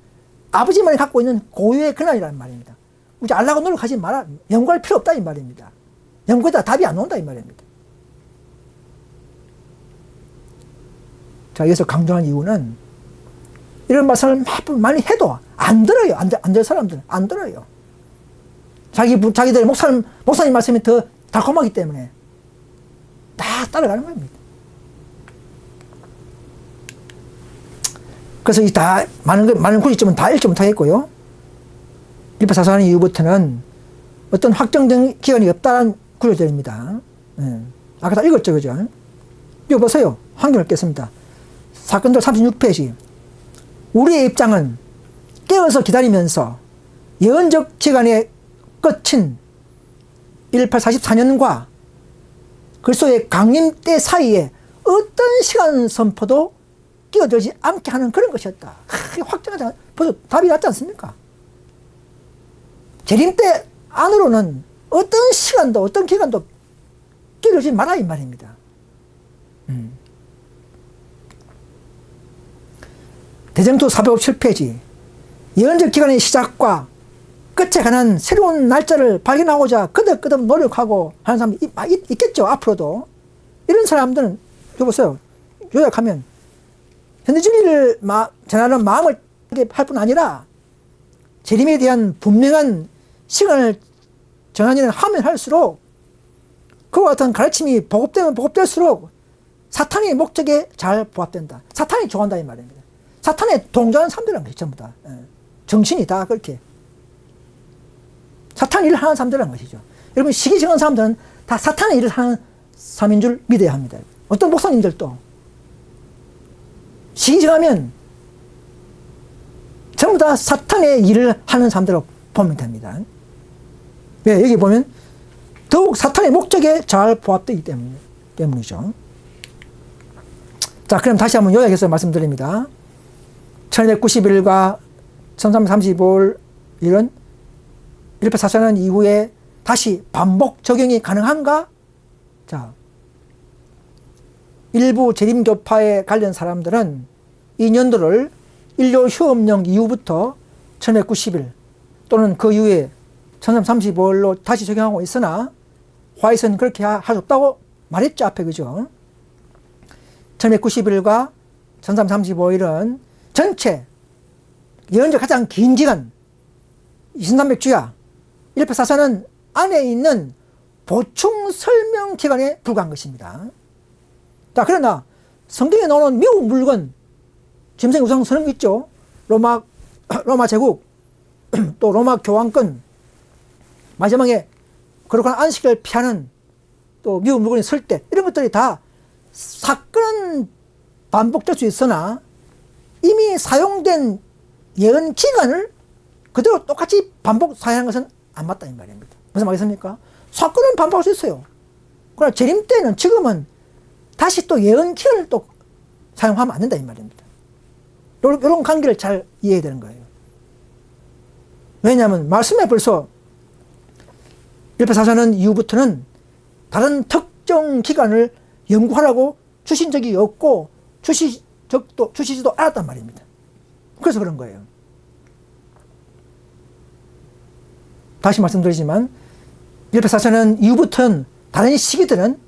아버지만이 갖고 있는 고유의 근원이라는 말입니다. 우리 알라고 노력하지 마라. 연구할 필요 없다 이 말입니다. 연구에다 답이 안 나온다 이 말입니다. 자, 여기서 강조한 이유는 이런 말씀을 많이 해도 안 들어요. 안 될 사람들은 안 들어요. 자기들의 목사님 말씀이 더 달콤하기 때문에 다 따라가는 겁니다. 그래서 이 다 많은 구절점은 다 읽지 못하겠고요. 1844년 이후부터는 어떤 확정된 기간이 없다는 구조절입니다. 아까 다 읽었죠, 그죠? 이거 보세요. 한겨를 깼습니다. 사건들 36페이지. 우리의 입장은 깨어서 기다리면서 예언적 기간의 끝인 1844년과 그리스도의 강림 때 사이에 어떤 시간 선포도 끼어들지 않게 하는 그런 것이었다. 확정하자. 벌써 답이 났지 않습니까? 재림 때 안으로는 어떤 시간도 어떤 기간도 끼어들지 마라 이 말입니다. 대정토 457페이지. 예언적 기간의 시작과 끝에 관한 새로운 날짜를 발견하고자 끄덕끄덕 노력하고 하는 사람이 있겠죠, 앞으로도. 이런 사람들은, 여보세요. 요약하면, 현대 진리를 전하는 마음을 할 뿐 아니라, 재림에 대한 분명한 시간을 전하는 하면 할수록, 그와 같은 가르침이 보급되면 보급될수록, 사탄의 목적에 잘 부합된다. 사탄이 좋아한다, 이 말입니다. 사탄에 동조하는 사람들은 것이 전부 다. 정신이 다 그렇게. 사탄 일을 하는 사람들이란 것이죠. 여러분, 시기 정한 사람들은 다 사탄의 일을 하는 사람인 줄 믿어야 합니다. 어떤 목사님들도 시기 정하면 전부 다 사탄의 일을 하는 사람들로 보면 됩니다. 왜? 여기 보면 더욱 사탄의 목적에 잘 부합되기 때문이죠. 자, 그럼 다시 한번 요약해서 말씀드립니다. 1291과 1335일은 1844년 이후에 다시 반복 적용이 가능한가? 자, 일부 재림교파에 관련 사람들은 이 년도를 인류 휴업령 이후부터 1190일 또는 그 이후에 1335일로 다시 적용하고 있으나 화이트는 그렇게 할 수 없다고 말했죠, 앞에. 그죠? 1190일과 1335일은 전체 예언적 가장 긴 기간 2300주야 1844는 안에 있는 보충 설명 기간에 불과한 것입니다. 자, 그러나 성경에 나오는 미국 물건, 짐승의 우상 선언 있죠. 로마 제국, 또 로마 교황권, 마지막에 거룩한 안식을 피하는 또 미국 물건이 설 때, 이런 것들이 다 사건은 반복될 수 있으나 이미 사용된 예언 기간을 그대로 똑같이 반복 사용하는 것은 안 맞다 이 말입니다. 무슨 말이겠습니까? 사건은 반복할 수 있어요. 그러나 재림 때는 지금은 다시 또 예언 기간을 또 사용하면 안 된다 이 말입니다. 이런 관계를 잘 이해해야 되는 거예요. 왜냐하면 말씀에 벌써 1844년 이후부터는 다른 특정 기간을 연구하라고 주신 적이 없고 주시지도 않았단 말입니다. 그래서 그런 거예요. 다시 말씀드리지만 1844년 이후부터는 다른 시기들은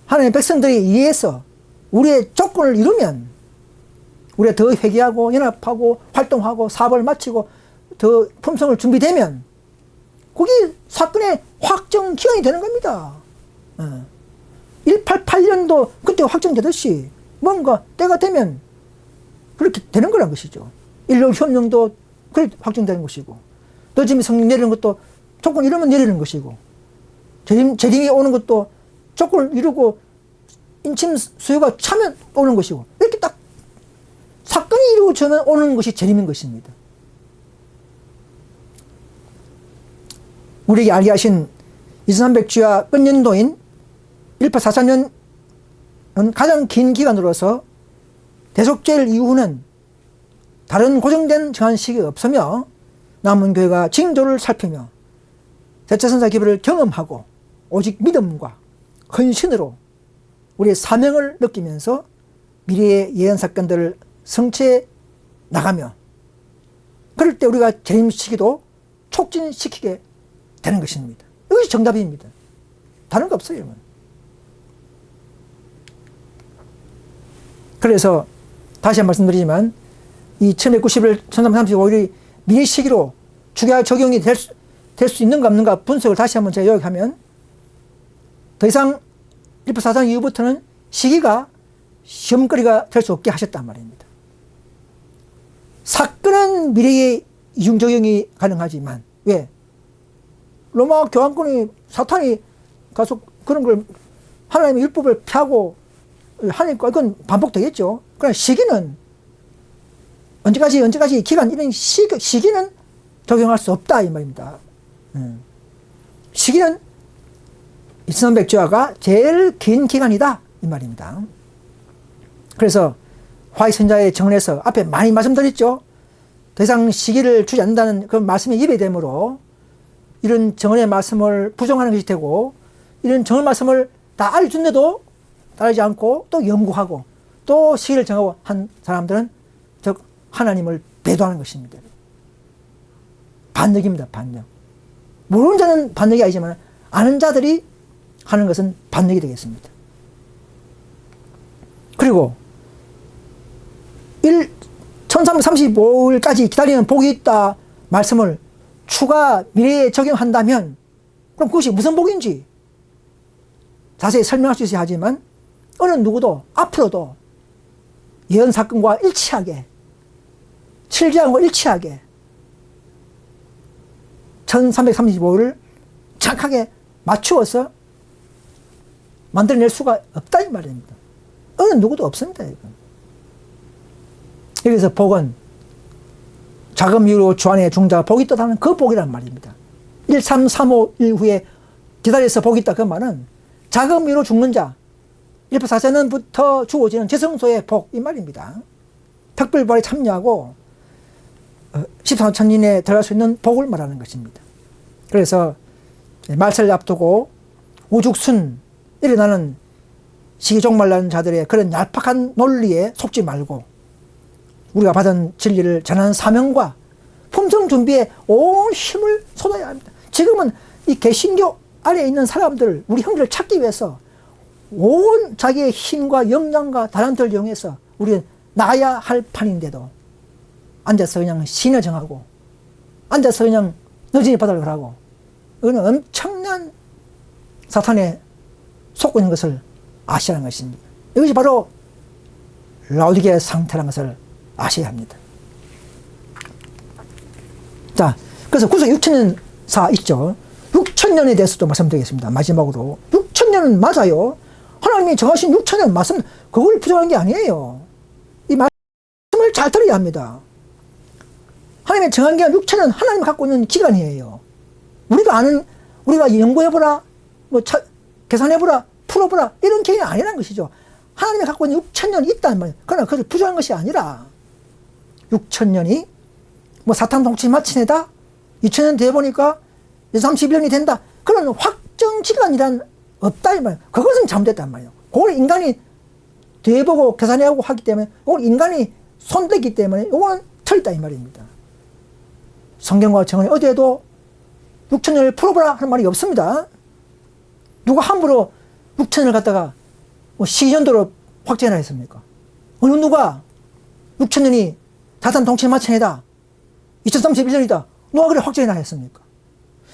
하나님의 백성들에 의해서 우리의 조건을 이루면 우리가 더 회개하고 연합하고 활동하고 사업을 마치고 더 품성을 준비되면 그게 사건의 확정 기간이 되는 겁니다. 188년도 그때 확정되듯이 뭔가 때가 되면 그렇게 되는 거란 것이죠. 인류 협령도 그렇게 확정되는 것이고 늦음이 성령 내리는 것도 조건 이루면 내리는 것이고 재림이 오는 것도 조건을 이루고 인침 수요가 차면 오는 것이고 이렇게 딱 사건이 이루어지면 오는 것이 재림인 것입니다. 우리에게 알게 하신 2300주야 끝년도인 1844년은 가장 긴 기간으로서 대속죄일 이후는 다른 고정된 정한 시기가 없으며 남은 교회가 징조를 살피며 대체선사 기별을 경험하고 오직 믿음과 헌신으로 우리의 사명을 느끼면서 미래의 예언 사건들을 성취해 나가며 그럴 때 우리가 재림 시기도 촉진시키게 되는 것입니다. 이것이 정답입니다. 다른 거 없어요. 여러분. 그래서 다시 한 번 말씀드리지만 이 1190일, 1335일이 미래 시기로 주기하 적용이 될 수 있는가 없는가 분석을 다시 한번 제가 요약하면 더 이상 1844년 이후부터는 시기가 시험거리가 될 수 없게 하셨단 말입니다. 사건은 미래의 이중 적용이 가능하지만 왜? 로마 교황권이 사탄이 가서 그런 걸 하나님의 율법을 펴고 하니까 이건 반복되겠죠. 그러나 시기는 언제까지 기간 이런 시기는 적용할 수 없다 이 말입니다. 시기는 2300주야가 제일 긴 기간이다 이 말입니다. 그래서 화이 선자의 정언에서 앞에 많이 말씀드렸죠. 더 이상 시기를 주지 않는다는 그 말씀이 입에 되므로 이런 정언의 말씀을 부정하는 것이 되고, 이런 정언 말씀을 다 알려준데도 따르지 않고 또 연구하고 또 시기를 정하고 한 사람들은 즉 하나님을 배도하는 것입니다. 반역입니다. 반역. 모르는 자는 반역이 아니지만 아는 자들이 하는 것은 반역이 되겠습니다. 그리고 1335일까지 기다리는 복이 있다 말씀을 추가 미래에 적용한다면 그럼 그것이 무슨 복인지 자세히 설명할 수 있어야 하지만 어느 누구도 앞으로도 예언 사건과 일치하게, 실제하고 일치하게 1335를 정확하게 맞추어서 만들어낼 수가 없다 이 말입니다. 어느 누구도 없습니다. 이건. 여기서 복은 자금 이후로 주안의 중자가 복이 있다 하는 그 복이란 말입니다. 1335일 후에 기다려서 복이 있다 그 말은 자금 이후로 죽는 자 1844년부터 주어지는 재성소의 복 이 말입니다. 특별부활에 참여하고 14천년에 들어갈 수 있는 복을 말하는 것입니다. 그래서 말세를 앞두고 우죽순 일어나는 시기종말라는 자들의 그런 얄팍한 논리에 속지 말고 우리가 받은 진리를 전하는 사명과 품성 준비에 온 힘을 쏟아야 합니다. 지금은 이 개신교 아래에 있는 사람들, 우리 형제를 찾기 위해서 온 자기의 힘과 역량과 달란트를 이용해서 우리는 나야 할 판인데도 앉아서 그냥 신을 정하고 앉아서 그냥 너진이 바닥을 하고 이거는 엄청난 사탄에 속고 있는 것을 아시라는 것입니다. 이것이 바로 라오디게의 상태라는 것을 아셔야 합니다. 자, 그래서 구속 6천년사 있죠. 6천년에 대해서도 말씀드리겠습니다. 마지막으로 6천년은 맞아요. 하나님이 정하신 6천년 말씀 그걸 부정한 게 아니에요. 이 말씀을 잘 들어야 합니다. 하나님이 정한 게 6천년 하나님이 갖고 있는 기간이에요. 우리가 연구해보라, 계산해보라, 풀어보라 이런 개념이 아니라는 것이죠. 하나님이 갖고 있는 6천년이 있다는 말이에요. 그러나 그것을 부정한 것이 아니라 6천년이 사탄 통치 마친 해다 2000년 돼 보니까 31년이 된다. 그런 확정 기간이란 없다 이 말이에요. 그것은 잘못됐단 말이에요. 그걸 인간이 돼보고 계산하고 하기 때문에 그걸 인간이 손댔기 때문에 이거는 틀리다 이 말입니다. 성경과 정언에 어디에도 6천년을 풀어보라 하는 말이 없습니다. 누가 함부로 6천년을 갖다가 시기전도로 확정해라 했습니까? 어느 누가 6천년이 사탄 통치 마친 해다 2031년이다 누가 그래 확정해라 했습니까?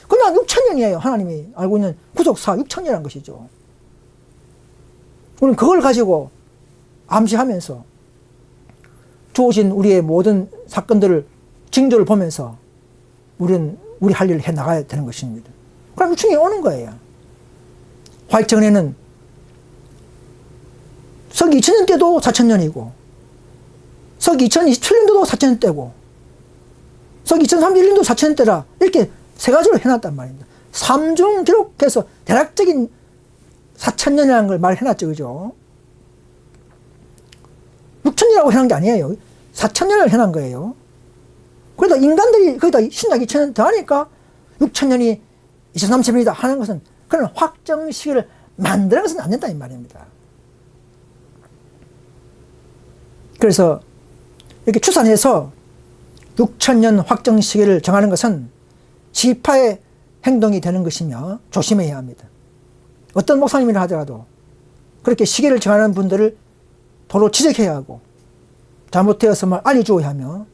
그냥 6천년이에요. 하나님이 알고 있는 구속사 6천년이라는 것이죠. 우리는 그걸 가지고 암시하면서 주어진 우리의 모든 사건들을 징조를 보면서 우리는 우리 할 일을 해나가야 되는 것입니다. 그럼 6천년이 오는 거예요. 화익정에는 서기 2000년 때도 4000년이고 서기 2027년도도 4000년 때고 서기 2031년도 4000년 때라 이렇게 세 가지로 해놨단 말입니다. 삼중 기록해서 대략적인 4000년이라는 걸 말해놨죠. 그죠? 6000년이라고 해놓은 게 아니에요. 4000년을 해놓은 거예요. 그래도 인간들이 거기다 신약 2000년 더하니까 6000년이 2030년이다 하는 것은 그런 확정 시기를 만드는 것은 안 된다 이 말입니다. 그래서 이렇게 추산해서 6000년 확정 시기를 정하는 것은 지파의 행동이 되는 것이며 조심해야 합니다. 어떤 목사님이라 하더라도 그렇게 시기를 정하는 분들을 도로 지적해야 하고 잘못되었음을 알려주어야 하며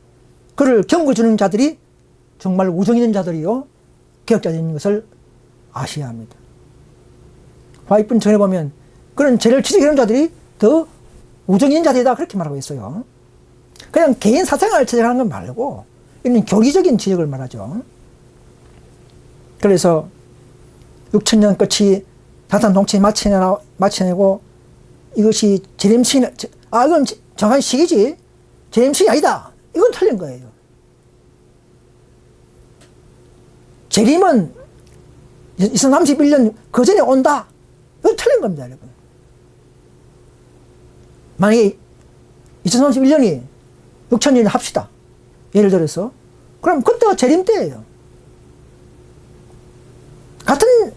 그를 경고해주는 자들이 정말 우정 있는 자들이요 개혁자들인 것을 아셔야 합니다. 화이분 전에 보면 그런 죄를 지적하는 자들이 더 우정 있는 자들이다 그렇게 말하고 있어요. 그냥 개인 사생활을 지적하는 건 말고 이런 교리적인 지적을 말하죠. 그래서 6천년 끝이 사탄 통치 마쳐내고 이것이 재림식이, 이건 정한 시기지. 재림식이 아니다. 이건 틀린 거예요. 재림은 2031년 그 전에 온다. 이건 틀린 겁니다, 여러분. 만약에 2031년이 6천년을 합시다. 예를 들어서. 그럼 그때가 재림 때예요. 같은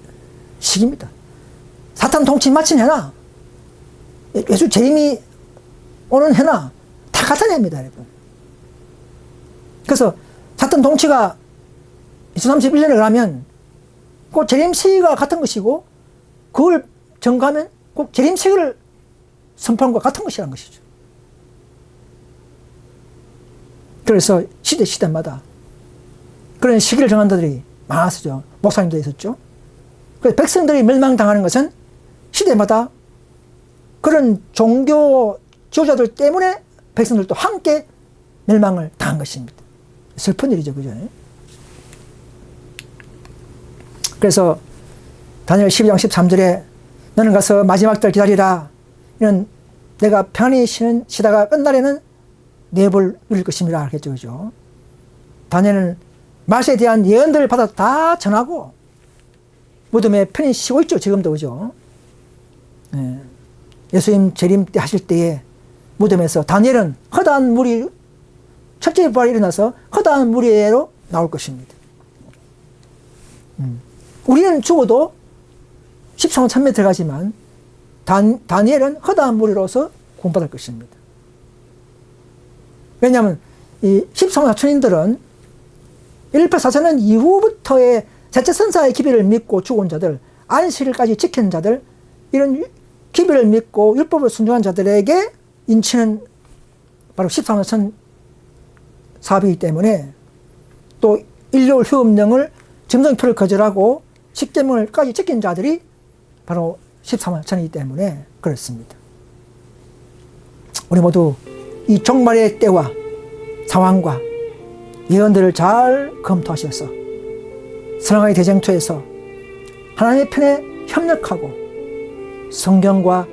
시기입니다. 사탄 통치 마친 해나 예수 재림이 오는 해나 다 같은 해입니다, 여러분. 그래서 사탄 통치가 2031년에 가면 꼭 재림 시기가 같은 것이고 그걸 정가하면 꼭 재림 시기를 선포한 것과 같은 것이라는 것이죠. 그래서 시대마다 그런 시기를 정한 자들이 많았었죠. 목사님도 있었죠. 그래서 백성들이 멸망당하는 것은 시대마다 그런 종교 지도자들 때문에 백성들도 함께 멸망을 당한 것입니다. 슬픈 일이죠, 그죠? 그래서 다니엘 12장 13절에 너는 가서 마지막 때 기다리라. 이는 내가 편히 쉬다가 끝날에는 내 법을 누릴 것입니다. 그랬죠, 그죠? 다니엘은 말세에 대한 예언들을 받아 다 전하고 무덤에 편히 쉬고 있죠, 지금도, 그죠? 예수님 재림 때 하실 때에 무덤에서 다니엘은 허다한 무리, 첫째 부활이 일어나서 허다한 무리로 나올 것입니다. 우리는 죽어도 십성은 천매에 들어가지만 다니엘은 허다한 무리로서 구원받을 것입니다. 왜냐하면 이 십성은 사천인들은 184천년 이후부터의 셋째 선사의 기별을 믿고 죽은 자들, 안식일까지 지킨 자들, 이런 기별을 믿고 율법을 순종한 자들에게 인치는 바로 14만 사비이기 때문에 또 일요일 휴업령을 증정표를 거절하고 십계명을까지 지킨 자들이 바로 14만 천이기 때문에 그렇습니다. 우리 모두 이 종말의 때와 상황과 예언들을 잘 검토하셔서 사랑의 대쟁투에서 하나님의 편에 협력하고 성경과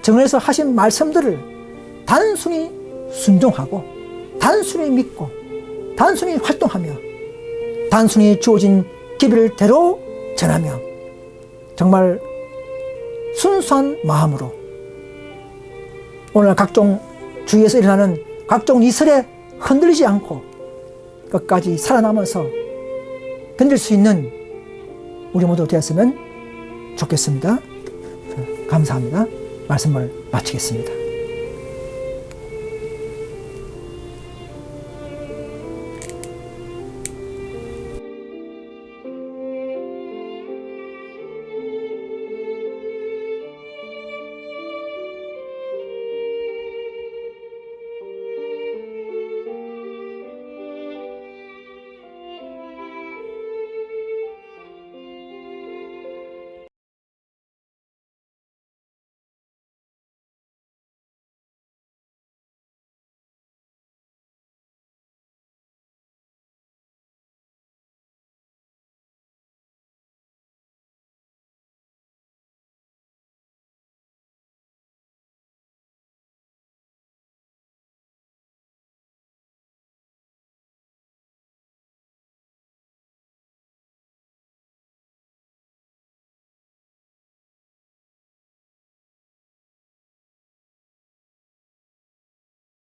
정에서 하신 말씀들을 단순히 순종하고 단순히 믿고 단순히 활동하며 단순히 주어진 기별을 대로 전하며 정말 순수한 마음으로 오늘 각종 주위에서 일어나는 각종 이설에 흔들리지 않고 끝까지 살아남아서 견딜 수 있는 우리 모두 되었으면 좋겠습니다. 감사합니다. 말씀을 마치겠습니다.